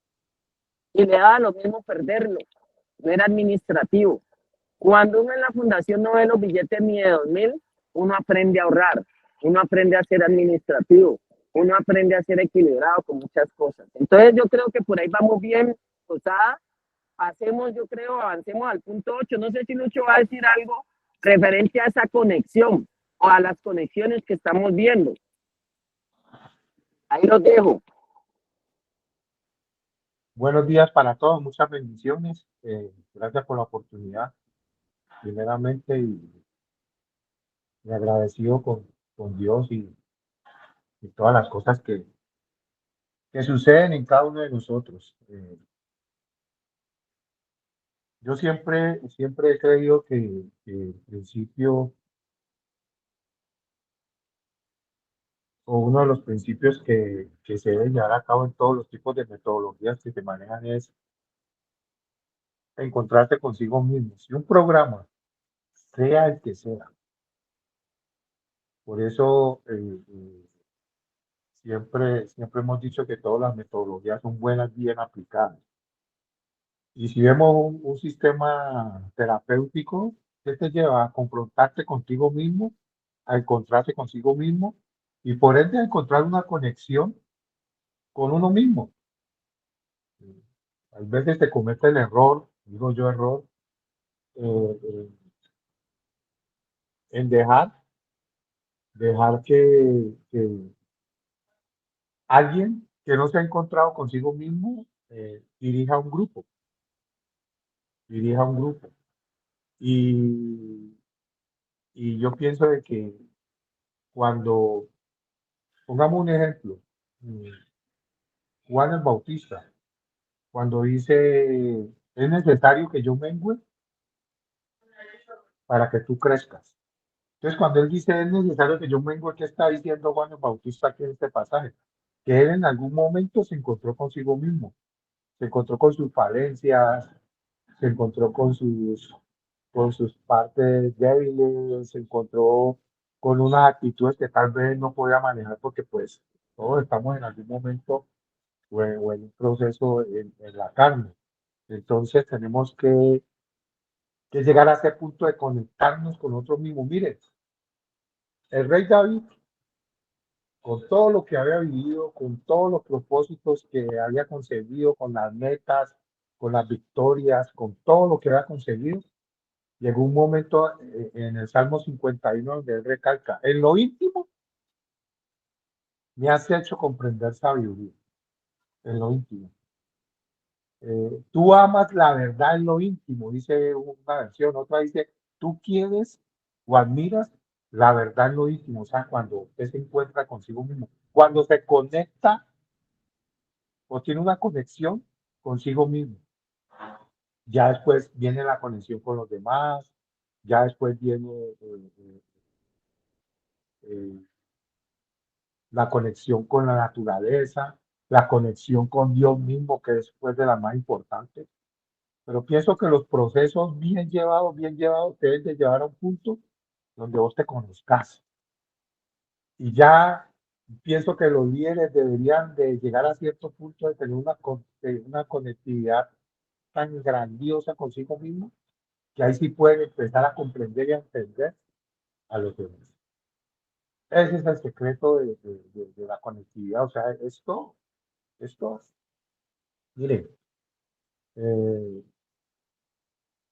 [SPEAKER 5] y le daba lo mismo perderlo. No era administrativo. Cuando uno en la fundación no ve los billetes ni de 2.000, uno aprende a ahorrar, uno aprende a ser administrativo, uno aprende a ser equilibrado con muchas cosas. Entonces yo creo que por ahí vamos bien, Posada. Pasemos, yo creo, avancemos al punto 8. No sé si Lucho va a decir algo referente a esa conexión o a las conexiones que estamos viendo. Ahí los dejo.
[SPEAKER 6] Buenos días para todos, muchas bendiciones. Gracias por la oportunidad, primeramente, y agradecido con Dios y todas las cosas que suceden en cada uno de nosotros. Yo siempre he creído que el principio o uno de los principios que se debe llevar a cabo en todos los tipos de metodologías que se manejan es encontrarte consigo mismo. Si un programa, sea el que sea, por eso siempre hemos dicho que todas las metodologías son buenas, bien aplicadas. Y si vemos un sistema terapéutico, ¿qué te lleva a confrontarte contigo mismo, a encontrarte consigo mismo y por ende a encontrar una conexión con uno mismo? A veces se comete el error, digo yo error, eh, en dejar que alguien que no se ha encontrado consigo mismo dirija un grupo, dirija un grupo. Y, y yo pienso de que cuando, pongamos un ejemplo, mm, Juan el Bautista, cuando dice, es necesario que yo mengüe para que tú crezcas. Entonces, cuando él dice, es necesario que yo mengüe, ¿qué está diciendo Juan el Bautista aquí en este pasaje? Que él en algún momento se encontró consigo mismo, se encontró con sus falencias, se encontró con sus partes débiles, se encontró con unas actitudes que tal vez no podía manejar porque pues todos estamos en algún momento o en un proceso en la carne. Entonces tenemos que llegar a ese punto de conectarnos con nosotros mismos. Mire, el rey David, con todo lo que había vivido, con todos los propósitos que había conseguido, con las metas, con las victorias, con todo lo que había conseguido, llegó un momento en el Salmo 51 donde él recalca, en lo íntimo me has hecho comprender sabiduría, en lo íntimo. Tú amas la verdad en lo íntimo, dice una versión, otra dice, tú quieres o admiras la verdad en lo íntimo, o sea, cuando usted se encuentra consigo mismo, cuando se conecta o tiene una conexión consigo mismo. Ya después viene la conexión con los demás, ya después viene eh, la conexión con la naturaleza, la conexión con Dios mismo, que es pues de las más importantes. Pero pienso que los procesos bien llevados, te deben de llevar a un punto donde vos te conozcas. Y ya pienso que los líderes deberían de llegar a cierto punto de tener una conectividad tan grandiosa consigo mismo, que ahí sí pueden empezar a comprender y a entender a los demás. Ese es el secreto de la conectividad. O sea, esto, miren, eh,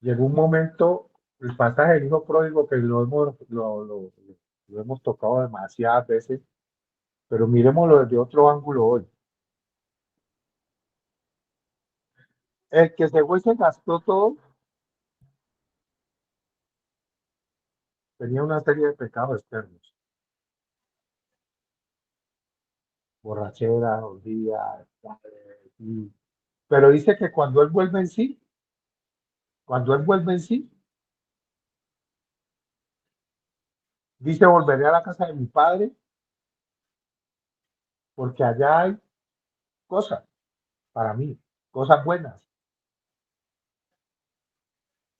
[SPEAKER 6] llegó un momento, el pasaje del hijo pródigo que lo hemos tocado demasiadas veces, pero miremoslo desde otro ángulo hoy. El que se fue y se gastó todo tenía una serie de pecados externos, borrachera, orgía, pero dice que cuando él vuelve en sí, cuando él vuelve en sí, dice, volveré a la casa de mi padre, porque allá hay cosas para mí, cosas buenas.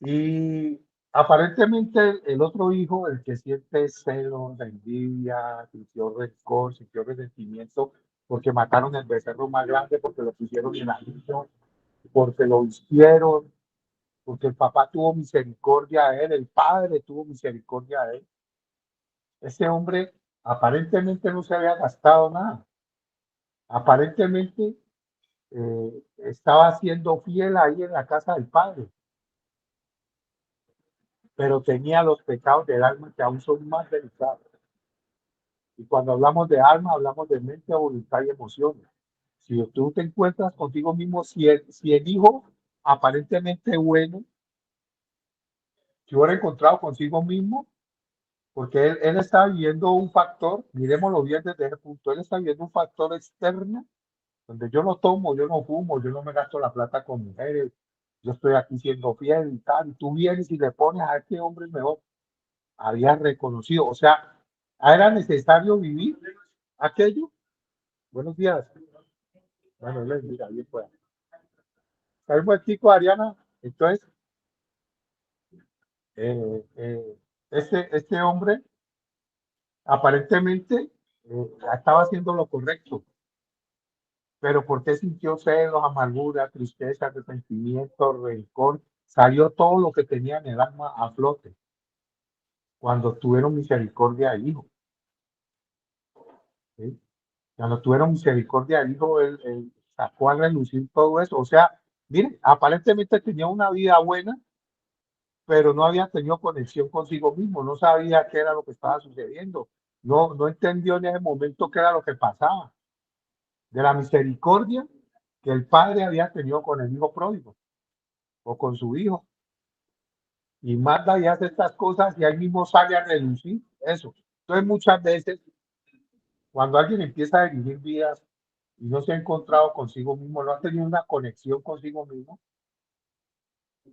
[SPEAKER 6] Y aparentemente el otro hijo, el que siente celos, la envidia, sintió rencor, sintió resentimiento, porque mataron el becerro más grande, porque lo pusieron en la niño, porque lo hicieron, porque el papá tuvo misericordia a él, el padre tuvo misericordia a él. Ese hombre aparentemente no se había gastado nada. Aparentemente estaba siendo fiel ahí en la casa del padre, pero tenía los pecados del alma que aún son más delicados. Y cuando hablamos de alma, hablamos de mente, voluntad y emociones. Si tú te encuentras contigo mismo, si el hijo aparentemente bueno, si hubiera encontrado consigo mismo, porque él está viendo un factor, miremoslo bien desde ese punto, él está viendo un factor externo, donde yo no tomo, yo no fumo, yo no me gasto la plata con mujeres, yo estoy aquí siendo fiel y tal, y tú vienes y le pones a este hombre mejor, había reconocido, o sea, era necesario vivir aquello. Buenos días. Bueno, les mira, bien pues. Sabemos el chico, Ariana, entonces, eh, este hombre aparentemente estaba haciendo lo correcto, pero ¿por qué sintió celos, amargura, tristeza, resentimiento, rencor? Salió todo lo que tenía en el alma a flote cuando tuvieron misericordia del hijo. ¿Sí? Cuando tuvieron misericordia del hijo, él sacó a relucir todo eso. O sea, miren, aparentemente tenía una vida buena, pero no había tenido conexión consigo mismo, no sabía qué era lo que estaba sucediendo, no entendió en ese momento qué era lo que pasaba, de la misericordia que el padre había tenido con el hijo pródigo o con su hijo, y manda y hace estas cosas y ahí mismo sale a relucir eso. Entonces muchas veces cuando alguien empieza a dirigir vidas y no se ha encontrado consigo mismo, no ha tenido una conexión consigo mismo,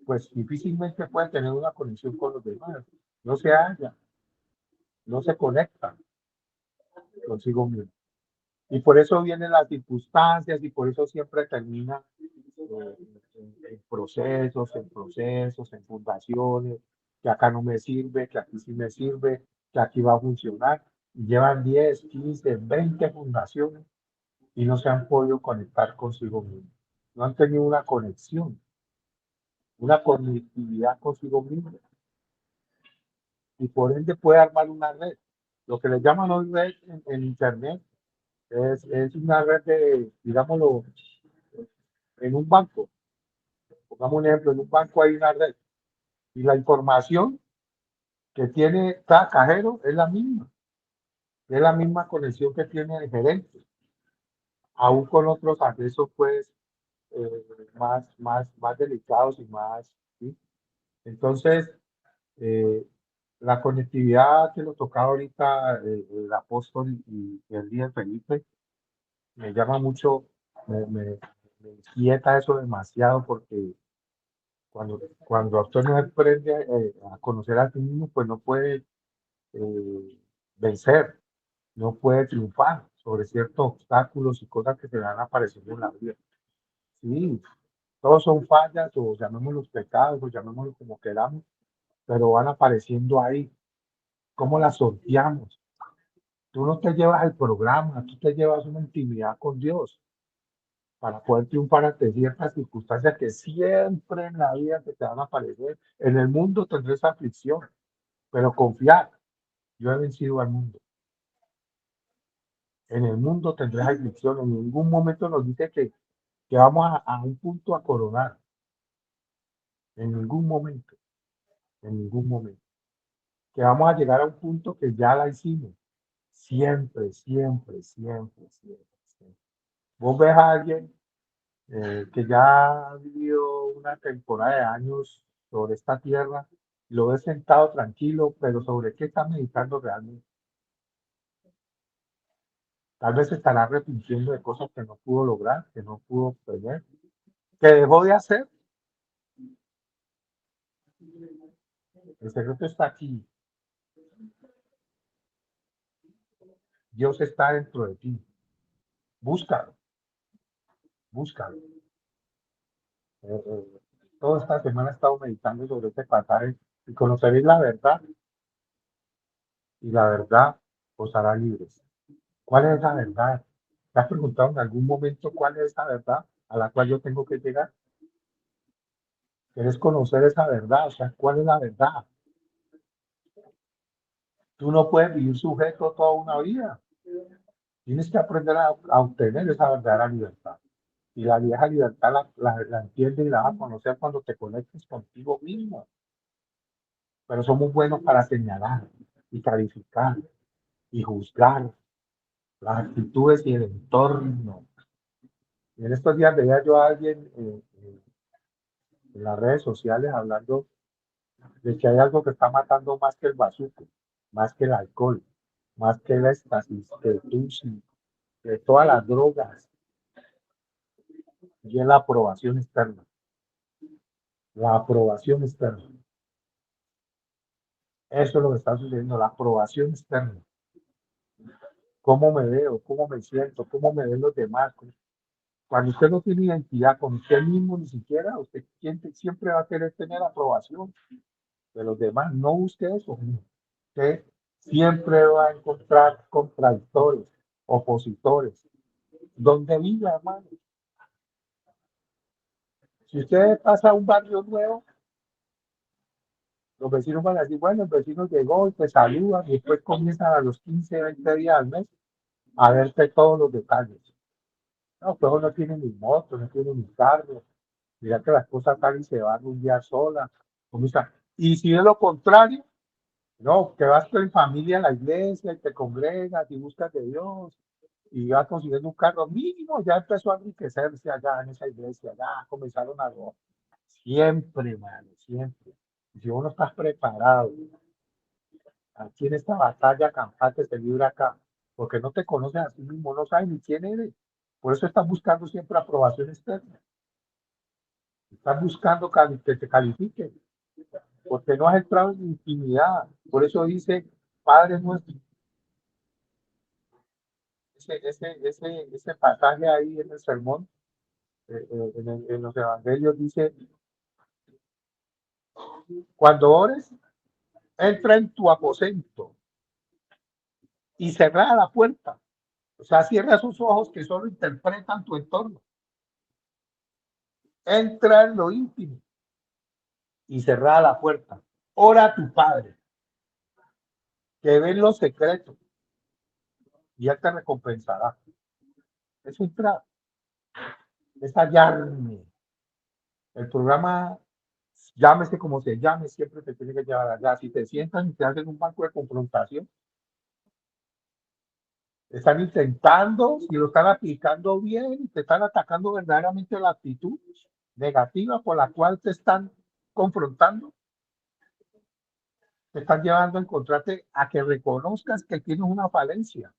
[SPEAKER 6] pues difícilmente puede tener una conexión con los demás, no se halla, no se conecta consigo mismo. Y por eso vienen las circunstancias y por eso siempre termina en procesos, en fundaciones, que acá no me sirve, que aquí sí me sirve, que aquí va a funcionar. Y llevan 10, 15, 20 fundaciones y no se han podido conectar consigo mismos. No han tenido una conectividad consigo mismos. Y por ende puede armar una red. Lo que le llaman hoy red en Internet es una red de, digámoslo, en un banco. Pongamos un ejemplo, en un banco hay una red y la información que tiene cada cajero es la misma conexión que tiene el gerente, aún con otros accesos pues más delicados y más, ¿sí? Entonces, la conectividad que nos tocaba ahorita el apóstol y el líder Felipe, me llama mucho, me inquieta eso demasiado porque cuando usted no aprende a conocer a sí mismo, pues no puede vencer, no puede triunfar sobre ciertos obstáculos y cosas que se van apareciendo en la vida. Sí, todos son fallas, o llamémoslos pecados, o llamémoslos como queramos, pero van apareciendo ahí. ¿Cómo las sorteamos? Tú no te llevas el programa, tú te llevas una intimidad con Dios para poder triunfar ante ciertas circunstancias que siempre en la vida se te van a aparecer. En el mundo tendrás aflicción, pero confiar, yo he vencido al mundo. En el mundo tendrás aflicción, en ningún momento nos dice que vamos a un punto a coronar, en ningún momento, en ningún momento. Que vamos a llegar a un punto que ya la hicimos, siempre, siempre, siempre, siempre, siempre. Vos ves a alguien que ya ha vivido una temporada de años sobre esta tierra, lo ves sentado tranquilo, pero ¿sobre qué está meditando realmente? Tal vez se estará arrepintiendo de cosas que no pudo lograr, que no pudo obtener, que dejó de hacer. El secreto está aquí. Dios está dentro de ti. Búscalo, búscalo. Toda esta semana he estado meditando sobre este pasaje y conoceréis la verdad y la verdad os hará libres. ¿Cuál es la verdad? ¿Te has preguntado en algún momento cuál es esa verdad a la cual yo tengo que llegar? ¿Quieres conocer esa verdad? O sea, ¿cuál es la verdad? Tú no puedes vivir sujeto toda una vida. Tienes que aprender a obtener esa verdadera libertad. Y la vieja libertad la entiendes y la vas a conocer cuando te conectes contigo mismo. Pero somos buenos para señalar y calificar y juzgar las actitudes y el entorno. Y en estos días veía yo a alguien en las redes sociales hablando de que hay algo que está matando más que el bazuco, más que el alcohol, más que el éxtasis, que el tusi, que todas las drogas, y es la aprobación externa. La aprobación externa. Eso es lo que está sucediendo, la aprobación externa. ¿Cómo me veo? ¿Cómo me siento? ¿Cómo me ven los demás? Cuando usted no tiene identidad con usted mismo ni siquiera, usted siempre va a querer tener aprobación de los demás. No busque eso. Usted siempre va a encontrar contradictores, opositores. Donde viva, hermano. Si usted pasa a un barrio nuevo, los vecinos van a decir, bueno, el vecino llegó y te saluda, y después comienzan a los 15, 20 días al mes a verte todos los detalles. No, pues no tiene ni moto, no tiene ni carro. Mira que las cosas salen y se van un día sola. Y si es lo contrario, no, que vas en familia a la iglesia y te congregas y buscas de Dios y vas consiguiendo un carro mínimo, ya empezó a enriquecerse allá en esa iglesia, ya comenzaron a robar. Siempre, mano, siempre. Si vos no estás preparado, aquí en esta batalla campante se libra acá, porque no te conoces a ti mismo, no sabes ni quién eres. Por eso estás buscando siempre aprobación externa. Estás buscando que te califiquen, porque no has entrado en intimidad. Por eso dice, Padre nuestro. Ese pasaje ahí en el sermón, en los evangelios dice, cuando ores, entra en tu aposento y cerra la puerta. O sea, cierra sus ojos que solo interpretan tu entorno. Entra en lo íntimo y cerra la puerta. Ora a tu Padre, que ve en lo secreto y Él te recompensará. Es entrar, es hallarme. El programa, llámese como se llame, siempre te tiene que llevar allá. Si te sientan y te hacen un banco de confrontación, están intentando, si lo están aplicando bien, te están atacando verdaderamente la actitud negativa por la cual te están confrontando, te están llevando a encontrarte a que reconozcas que tienes una falencia.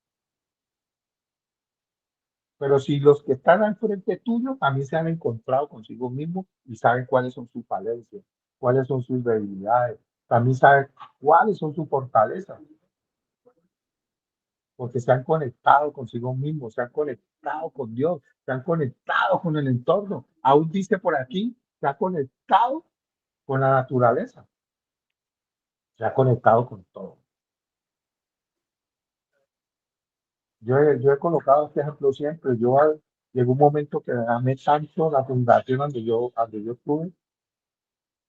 [SPEAKER 6] Pero si los que están al frente tuyo también se han encontrado consigo mismos y saben cuáles son sus falencias, cuáles son sus debilidades, también saben cuáles son sus fortalezas, porque se han conectado consigo mismos, se han conectado con Dios, se han conectado con el entorno. Aún dice por aquí, se ha conectado con la naturaleza, se ha conectado con todo. Yo he colocado este ejemplo siempre. Llegó un momento que amé tanto la fundación donde yo estuve,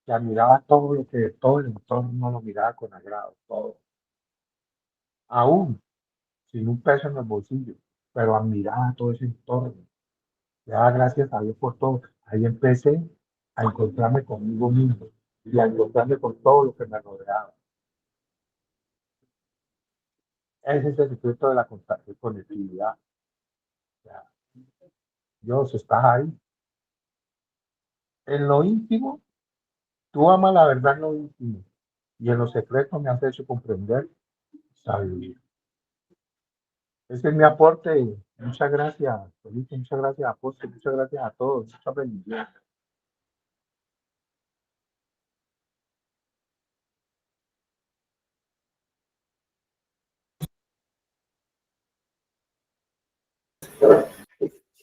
[SPEAKER 6] que admiraba todo el entorno lo miraba con agrado, todo. Aún sin un peso en el bolsillo, pero admiraba todo ese entorno. Le daba gracias a Dios por todo. Ahí empecé a encontrarme conmigo mismo y a encontrarme con todo lo que me rodeaba. Ese es el secreto de la conectividad. O sea, Dios, estás ahí. En lo íntimo, tú amas la verdad en lo íntimo. Y en lo secreto me has hecho comprender sabiduría. Ese es mi aporte. Muchas gracias, Felipe. Muchas gracias, Apóstol. Muchas gracias a todos. Muchas bendiciones.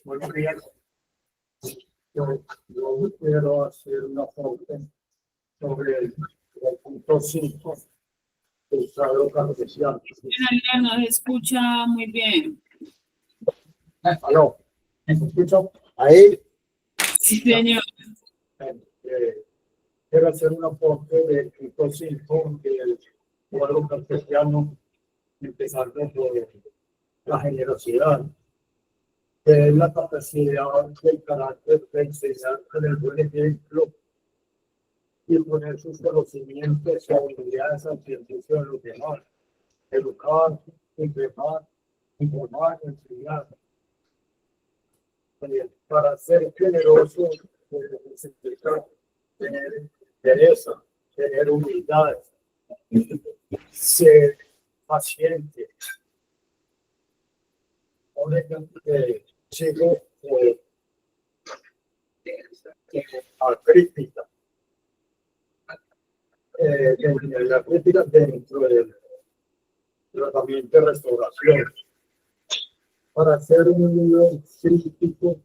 [SPEAKER 7] Buenos días. Yo quiero hacer una pregunta sobre el punto 5 del cuadro cartesiano.
[SPEAKER 2] En realidad no se escucha muy bien.
[SPEAKER 7] ¿Aló? ¿Me escucho? Ahí.
[SPEAKER 2] Sí, señor.
[SPEAKER 7] Quiero hacer un aporte del punto 5 del cuadro cartesiano, empezando por la generosidad, que es la capacidad del carácter de enseñar con el buen ejemplo y poner sus conocimientos y habilidades al servicio de los demás, educar, informar, enseñar. Para ser generoso, pues, significa tener pereza, tener humildad, ser paciente. Un ejemplo que sigo a crítica. En la crítica dentro del tratamiento de restauración. Para ser un líder crítico,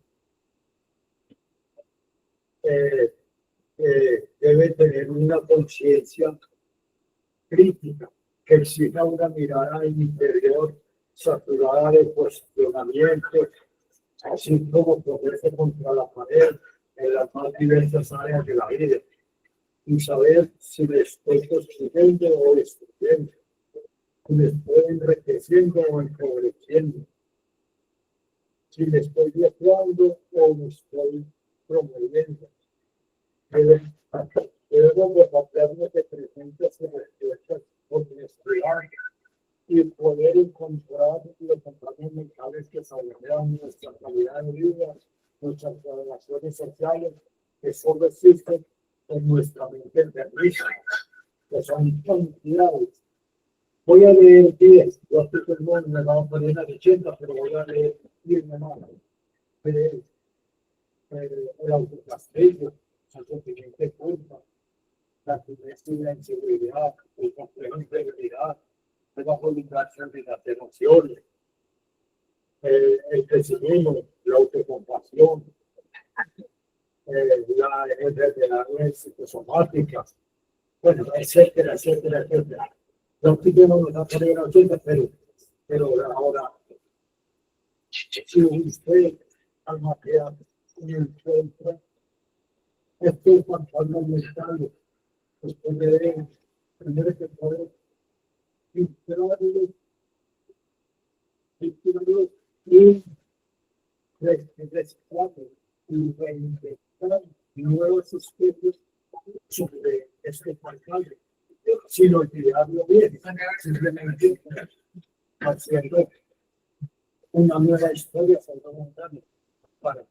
[SPEAKER 7] debe tener una conciencia crítica que exija una mirada interior saturada de cuestionamientos, así como ponerse contra la pared en las más diversas áreas de la vida y saber si me estoy construyendo o destruyendo, si me estoy enriqueciendo o empobreciendo, si me estoy deseando o me estoy promoviendo. Debemos de apartarnos de preguntas y respuestas por honestidad y poder encontrar los patrones mentales que saborean nuestra calidad de vida, nuestras relaciones sociales, que solo existen en nuestra mente enfermiza, que son cantidades. Voy a leer 10, yo estoy perdón, me va a poner una 80, pero voy a leer 10 más. El autocastigo, el sentimiento de culpa, la tristeza y la inseguridad, el complejo de integridad, la publicación de las emociones, el crecimiento, la autocompasión, la enfermedades psicosomáticas, bueno, etcétera, etcétera, etcétera. No tenemos una poner 80, pero ahora, si usted al mapear encuentra estos fantasmas mentales, usted debe primero que poder filtrarlos y reciclarlos y reinventar nuevos esquemas sobre este fantasma, sin olvidarlo bien, simplemente haciendo una nueva historia sobre un montaña para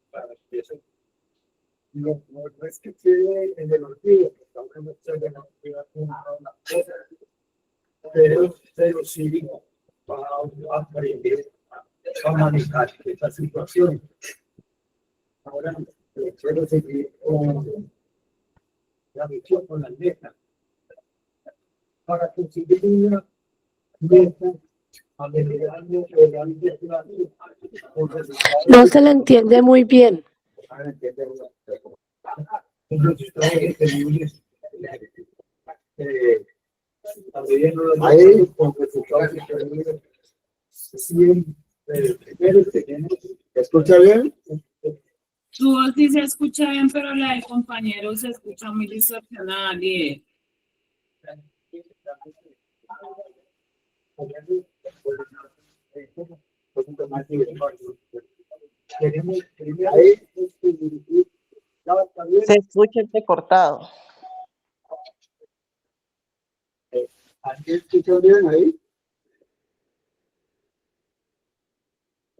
[SPEAKER 7] que eso no es que quede en el olvido, aunque no se le una cosa, pero sí va a aprender a manejar esta situación. Ahora quiero seguir con la misión, con la meta. Para conseguir una meta a mediano o largo plazo,
[SPEAKER 8] No se le entiende muy bien.
[SPEAKER 7] ¿Escucha bien?
[SPEAKER 2] Tu voz sí se escucha bien, pero la del compañero se escucha muy distorsionada, líder.
[SPEAKER 9] Se escucha entrecortado.
[SPEAKER 7] ¿Aquí escuchan bien ahí?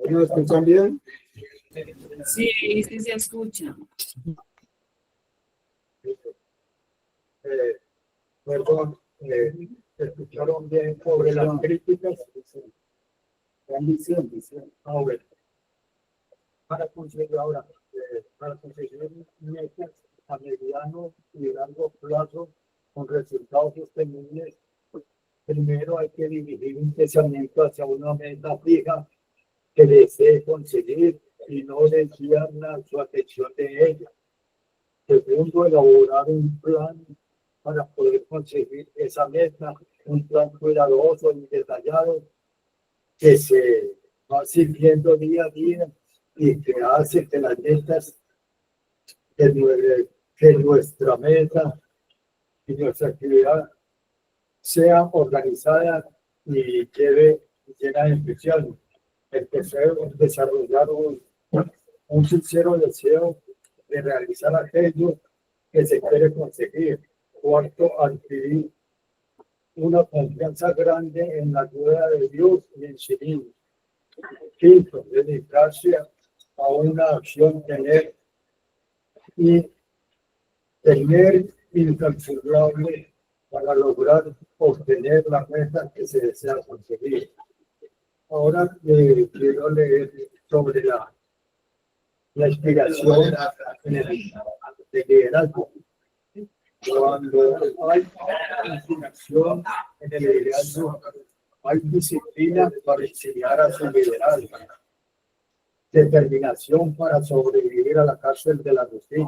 [SPEAKER 7] ¿No escuchan bien?
[SPEAKER 2] Sí, sí se escucha.
[SPEAKER 7] Perdón, escucharon bien sobre las críticas. Ambición. Ahora, para conseguir metas a mediano y largo plazo con resultados sostenibles, primero hay que dirigir un pensamiento hacia una meta fija que desee conseguir y no desviar su atención de ella. Segundo, elaborar un plan para poder conseguir esa meta, un plan cuidadoso y detallado que se va siguiendo día a día y que hace que las metas, que nuestra meta y nuestra actividad sea organizada y lleve llena de entusiasmo. El tercero es desarrollar un sincero deseo de realizar aquello que se quiere conseguir. Cuarto, adquirir una confianza grande en la ayuda de Dios y en sí mismo. Quinto, dedicarse a una acción, tener incalculable para lograr obtener la meta que se desea conseguir. Ahora quiero leer sobre la inspiración en el de liderazgo. Cuando hay inspiración en el liderazgo, hay disciplina para enseñar a su liderazgo, determinación para sobrevivir a la cárcel de la rutina,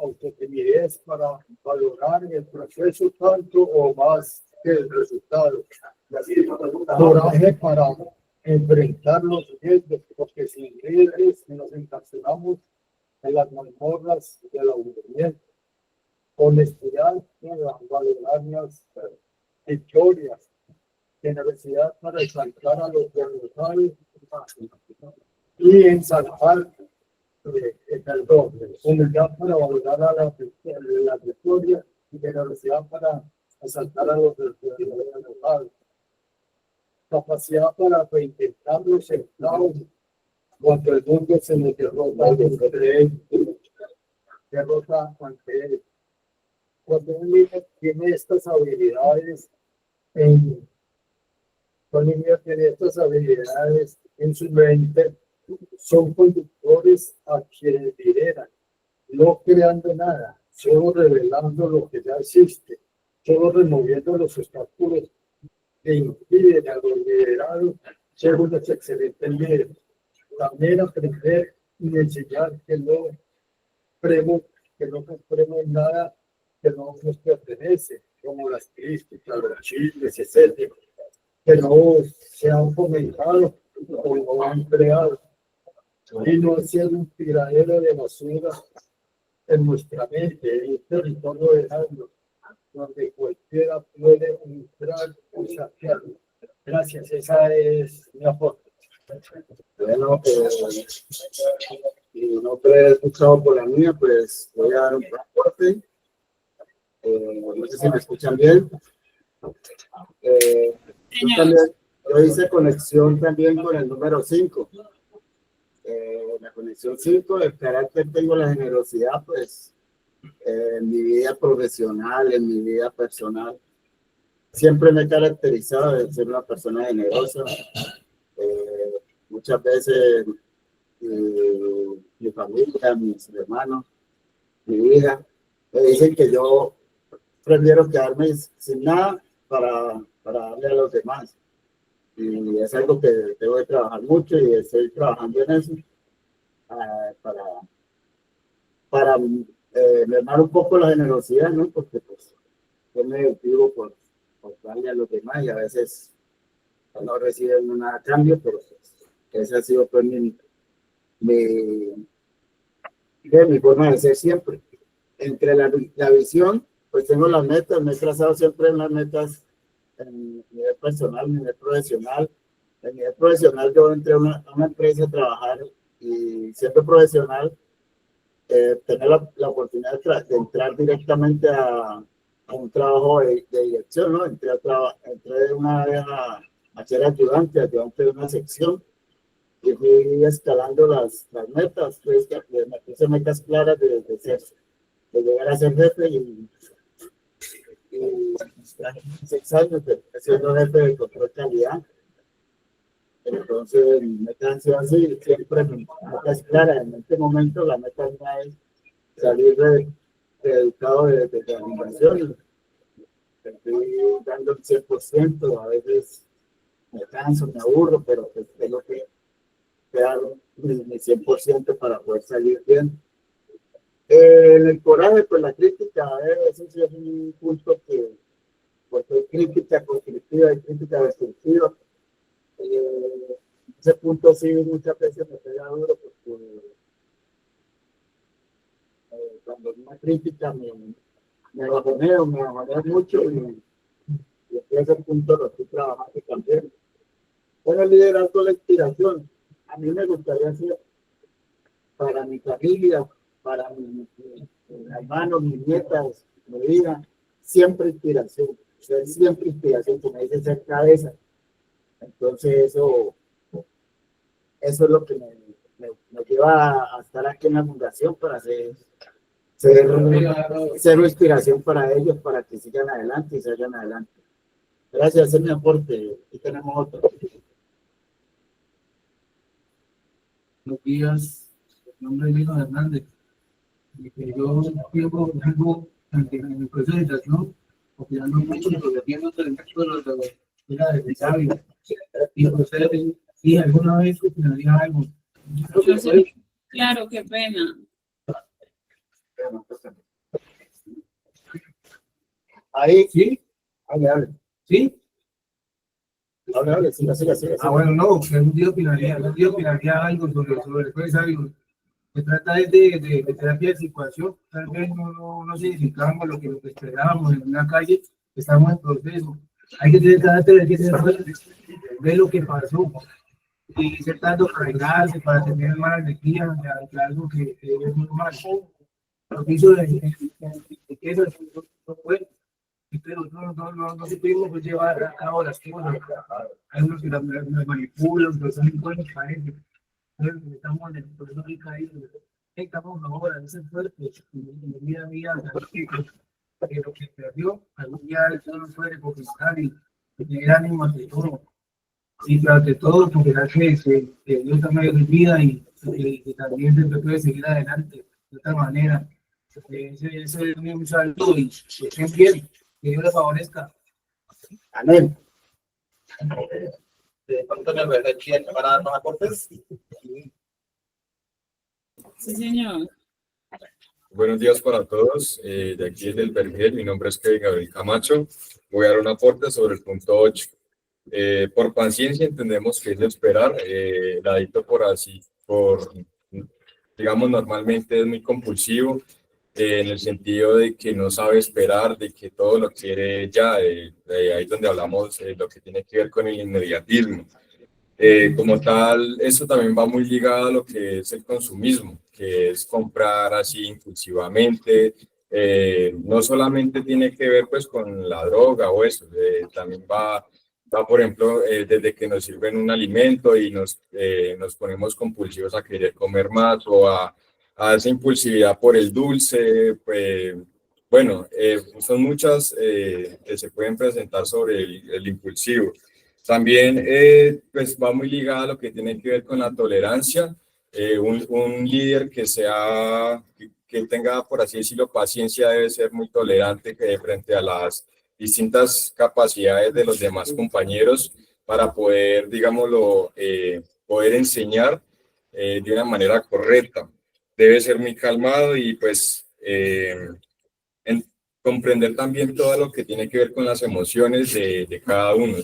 [SPEAKER 7] autotimidez para valorar el proceso tanto o más que el resultado, coraje para enfrentar los riesgos, porque sin riesgos nos encarcelamos en las mazmorras del aburrimiento, honestidad para valorar las victorias, generosidad para exaltar a los derrotados y ensalzar perdón, humildad para valorar a las victorias y generosidad para exaltar a los derrotados, capacidad para reintentar los esclavos cuando el mundo se nos derrota ante él. Cuando un líder tiene estas habilidades en su mente, son conductores a quienes lideran, no creando nada, solo revelando lo que ya existe, solo removiendo los obstáculos que impiden a los liderados ser unos excelentes líderes. También aprender y enseñar que no compremos nada que no nos pertenece, como las críticas, los chismes, etc., que no sean fomentados o no empleados, y no ser un tiradero de basura en nuestra mente, en un territorio de daño, donde cualquiera puede entrar y saquearlo. Gracias, esa es mi aporte.
[SPEAKER 3] Bueno, y no te he escuchado por la mía, pues voy a dar un aporte. No sé si me escuchan bien. Yo hice conexión también con el número 5. La conexión 5, el carácter, tengo la generosidad, pues, en mi vida profesional, en mi vida personal. Siempre me he caracterizado de ser una persona generosa. Muchas veces mi familia, mis hermanos, mi hija, me dicen que yo prefiero quedarme sin nada para darle a los demás. Y es algo que debo de trabajar mucho y estoy trabajando en eso para mermar un poco la generosidad, ¿no? Porque pues yo me vivo por darle a los demás y a veces no reciben nada a cambio, pero pues, esa ha sido pues mi forma de ser siempre. Entre la visión, pues tengo las metas, me he trazado siempre unas metas en nivel personal, nivel profesional. En nivel profesional yo entré a una empresa a trabajar y siendo profesional, tener la oportunidad de entrar directamente a un trabajo de dirección, ¿no? Entré de una vez a ser ayudante de una sección y fui escalando las metas, pues me puse metas claras de llegar a ser jefe y 6 años siendo jefe de control de calidad. Entonces, mi meta ha sido así, siempre mi meta es clara. En este momento, la meta mía es salir educado de la inversión. Estoy dando el 100%, a veces me canso, me aburro, pero pues tengo que dar mi 100% para poder salir bien. En el coraje, pues la crítica, eso sí es un punto que, porque hay crítica constructiva y crítica destructiva. Ese punto sí muchas veces me pega duro porque cuando una crítica me bajoneo mucho y ese punto lo estoy trabajando también. Bueno, el liderazgo, la inspiración. A mí me gustaría ser para mi familia, para mis hermanos, mis nietas, mi vida, siempre inspiración. Ser siempre inspiración, como dice, ser cabeza. Entonces eso eso es lo que me lleva a estar aquí en la fundación para ser inspiración para ellos, para que sigan adelante y salgan adelante. Gracias, ese es mi aporte. Aquí tenemos otro.
[SPEAKER 10] Buenos días, mi nombre es Lino Hernández. Y que yo llevo algo en el proceso de educación, opinando mucho sobre los viendo del método de la de sabio. Y ustedes, si alguna vez opinaría algo.
[SPEAKER 2] Yo sé, claro, qué pena.
[SPEAKER 3] Ahí,
[SPEAKER 10] ¿Sí?
[SPEAKER 3] hable.
[SPEAKER 10] ¿Sí?
[SPEAKER 3] Hable, siga.
[SPEAKER 10] Bueno, no, un día opinaría algo sobre el sabio. Se trata de terapia de situación. Tal vez no significamos lo que esperábamos en una calle, estamos en proceso. Hay que tener carácter, hay que tener fuerte, ver lo que pasó y ser tanto arreglarse para tener mala alegría de algo que es normal. Lo que hizo de que eso no fue, pero no se pudimos pues, llevar a cabo las cosas. Hay unos que las manipulan, pero son buenos para ellos. Estamos en el proceso de caída. Estamos ahora, ese fuerte, y día a día, que lo que perdió, algún día eso no puede reconquistar y tener ánimo ante todo. Y ante todo, considerar que Dios también es vida y que también se puede seguir adelante de otra manera. Ese es un saludo y que estén bien, que Dios les favorezca.
[SPEAKER 3] Amén.
[SPEAKER 6] De pronto me voy a decir para dar más aportes.
[SPEAKER 2] Sí, señor.
[SPEAKER 11] Buenos días para todos. De aquí del Vergel, mi nombre es Kevin Gabriel Camacho. Voy a dar un aporte sobre el punto 8. Por paciencia entendemos que es de esperar. El adicto digamos, normalmente es muy compulsivo en el sentido de que no sabe esperar, de que todo lo quiere ya. Ahí es donde hablamos de lo que tiene que ver con el inmediatismo. Como tal, eso también va muy ligado a lo que es el consumismo, que es comprar así impulsivamente. No solamente tiene que ver pues con la droga o eso, también va por ejemplo, desde que nos sirven un alimento y nos ponemos compulsivos a querer comer más o a esa impulsividad por el dulce. Bueno, son muchas que se pueden presentar sobre el impulsivo. También pues va muy ligado a lo que tiene que ver con la tolerancia. Un líder que tenga, por así decirlo, paciencia debe ser muy tolerante frente a las distintas capacidades de los demás compañeros para poder, digámoslo, poder enseñar de una manera correcta. Debe ser muy calmado y pues comprender también todo lo que tiene que ver con las emociones de cada uno.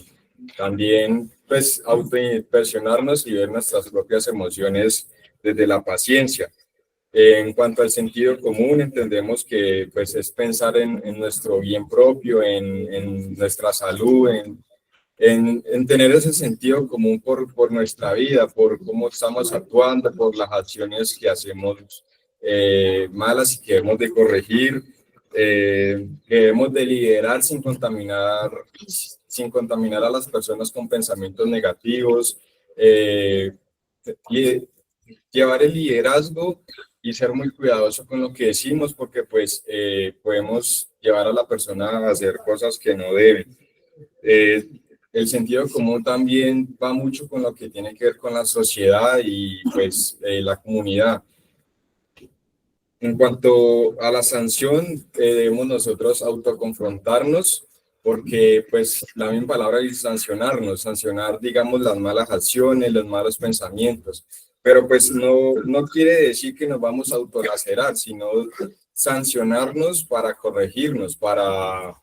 [SPEAKER 11] También pues autoimpresionarnos y ver nuestras propias emociones desde la paciencia. En cuanto al sentido común, entendemos que pues, es pensar en nuestro bien propio, en nuestra salud, en tener ese sentido común por nuestra vida, por cómo estamos actuando, por las acciones que hacemos malas y que debemos de corregir, que debemos de liderar sin contaminar a las personas con pensamientos negativos, y llevar el liderazgo y ser muy cuidadoso con lo que decimos, porque pues podemos llevar a la persona a hacer cosas que no deben. El sentido común también va mucho con lo que tiene que ver con la sociedad y pues la comunidad. En cuanto a la sanción, debemos nosotros autoconfrontarnos, porque pues la misma palabra es sancionar, digamos, las malas acciones, los malos pensamientos. Pero pues no quiere decir que nos vamos a autolacerar, sino sancionarnos para corregirnos, para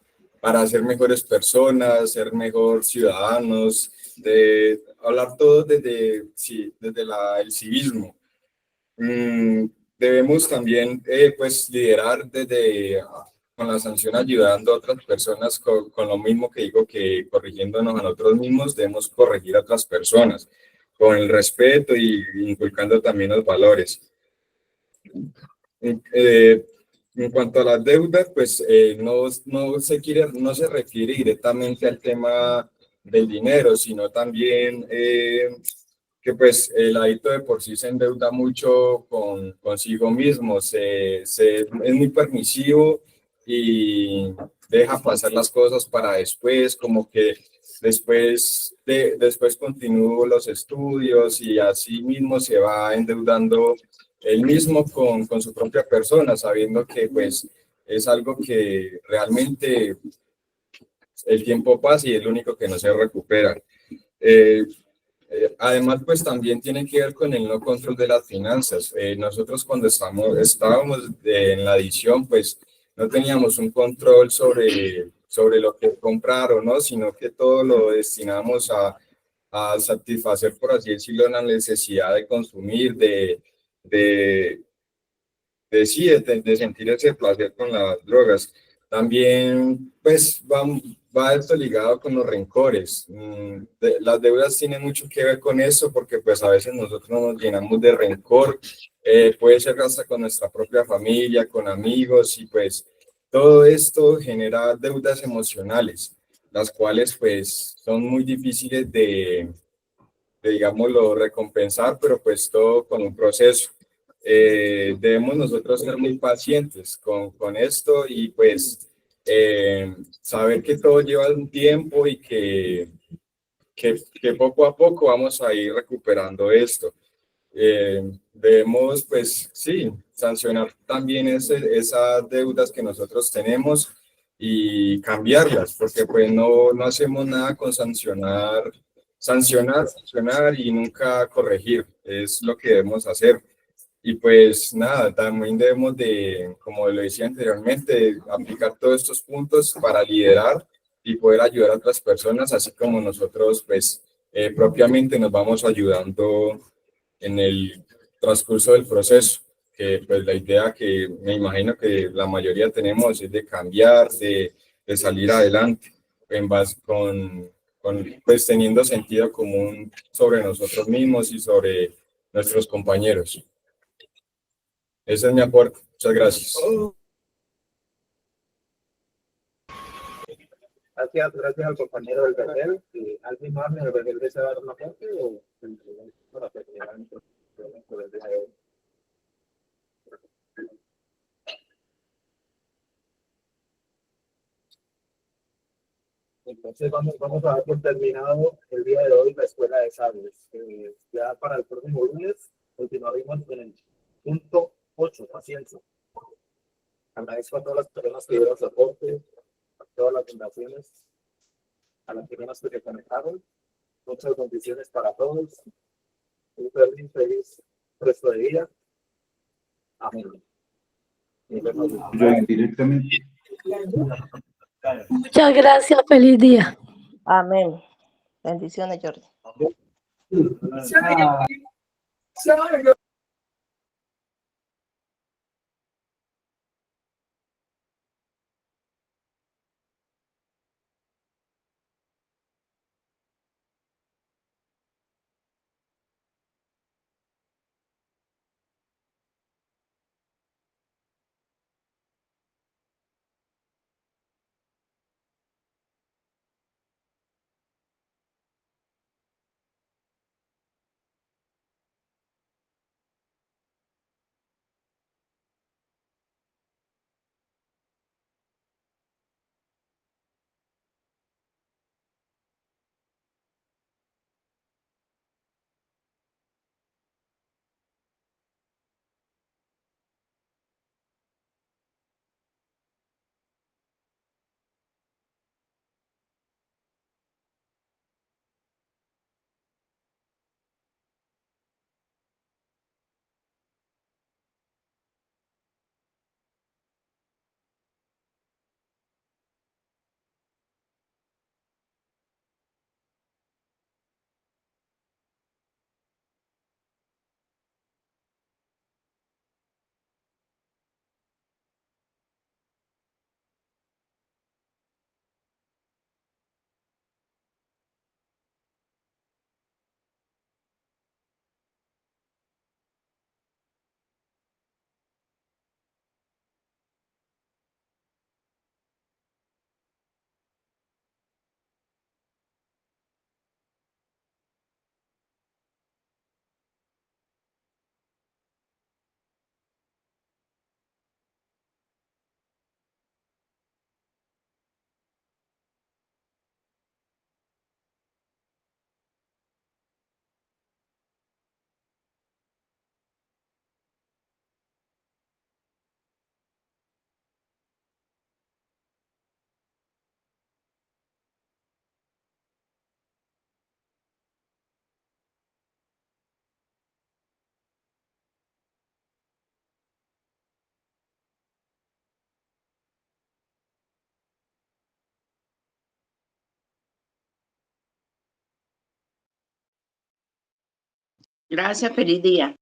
[SPEAKER 11] ser mejores personas, ser mejor ciudadanos, de hablar todo desde el civismo. Debemos también pues liderar con la sanción, ayudando a otras personas con lo mismo que digo, que corrigiéndonos a nosotros mismos, debemos corregir a otras personas con el respeto y inculcando también los valores. En cuanto a las deudas, pues no se refiere directamente al tema del dinero, sino también que pues el adicto de por sí se endeuda mucho consigo mismo, es muy permisivo y deja pasar las cosas para después, como que después continúo los estudios y así mismo se va endeudando él mismo con su propia persona, sabiendo que pues es algo que realmente el tiempo pasa y es lo único que no se recupera. Eh, Además, pues también tiene que ver con el no control de las finanzas. Nosotros cuando estábamos en la adición, pues no teníamos un control sobre lo que comprar o no, sino que todo lo destinamos a satisfacer, por así decirlo, la necesidad de consumir, de, sí, de sentir ese placer con las drogas. También, pues, va esto ligado con los rencores. Las deudas tienen mucho que ver con eso porque, pues, a veces nosotros nos llenamos de rencor. Puede ser hasta con nuestra propia familia, con amigos, y pues todo esto genera deudas emocionales, las cuales, pues, son muy difíciles digámoslo, recompensar, pero pues todo con un proceso. Debemos nosotros ser muy pacientes con esto y pues saber que todo lleva un tiempo y que poco a poco vamos a ir recuperando esto. Debemos, pues sí, sancionar también esas deudas que nosotros tenemos y cambiarlas, porque pues no hacemos nada con sancionar y nunca corregir, es lo que debemos hacer. Y pues nada, también debemos de, como lo decía anteriormente, aplicar todos estos puntos para liderar y poder ayudar a otras personas, así como nosotros pues propiamente nos vamos ayudando en el transcurso del proceso, que pues la idea que me imagino que la mayoría tenemos es de cambiar, de salir adelante, en base pues teniendo sentido común sobre nosotros mismos y sobre nuestros compañeros. Ese es mi aporte. Muchas gracias.
[SPEAKER 1] Gracias al compañero del Vergel. ¿Alguien más en el Vergel desea dar una parte o para terminar el día de hoy? Entonces vamos a dar por terminado el día de hoy la escuela de sabios. Ya para el próximo lunes continuaremos en el punto 8, paciencia. Agradezco a todas las personas que dieron soporte, a todas las fundaciones, a las personas que se conectaron. Muchas bendiciones para todos. Un feliz resto de día. Amén.
[SPEAKER 6] Directamente.
[SPEAKER 8] Muchas gracias, feliz día.
[SPEAKER 9] Amén. Bendiciones, Jordi. Gracias, feliz día.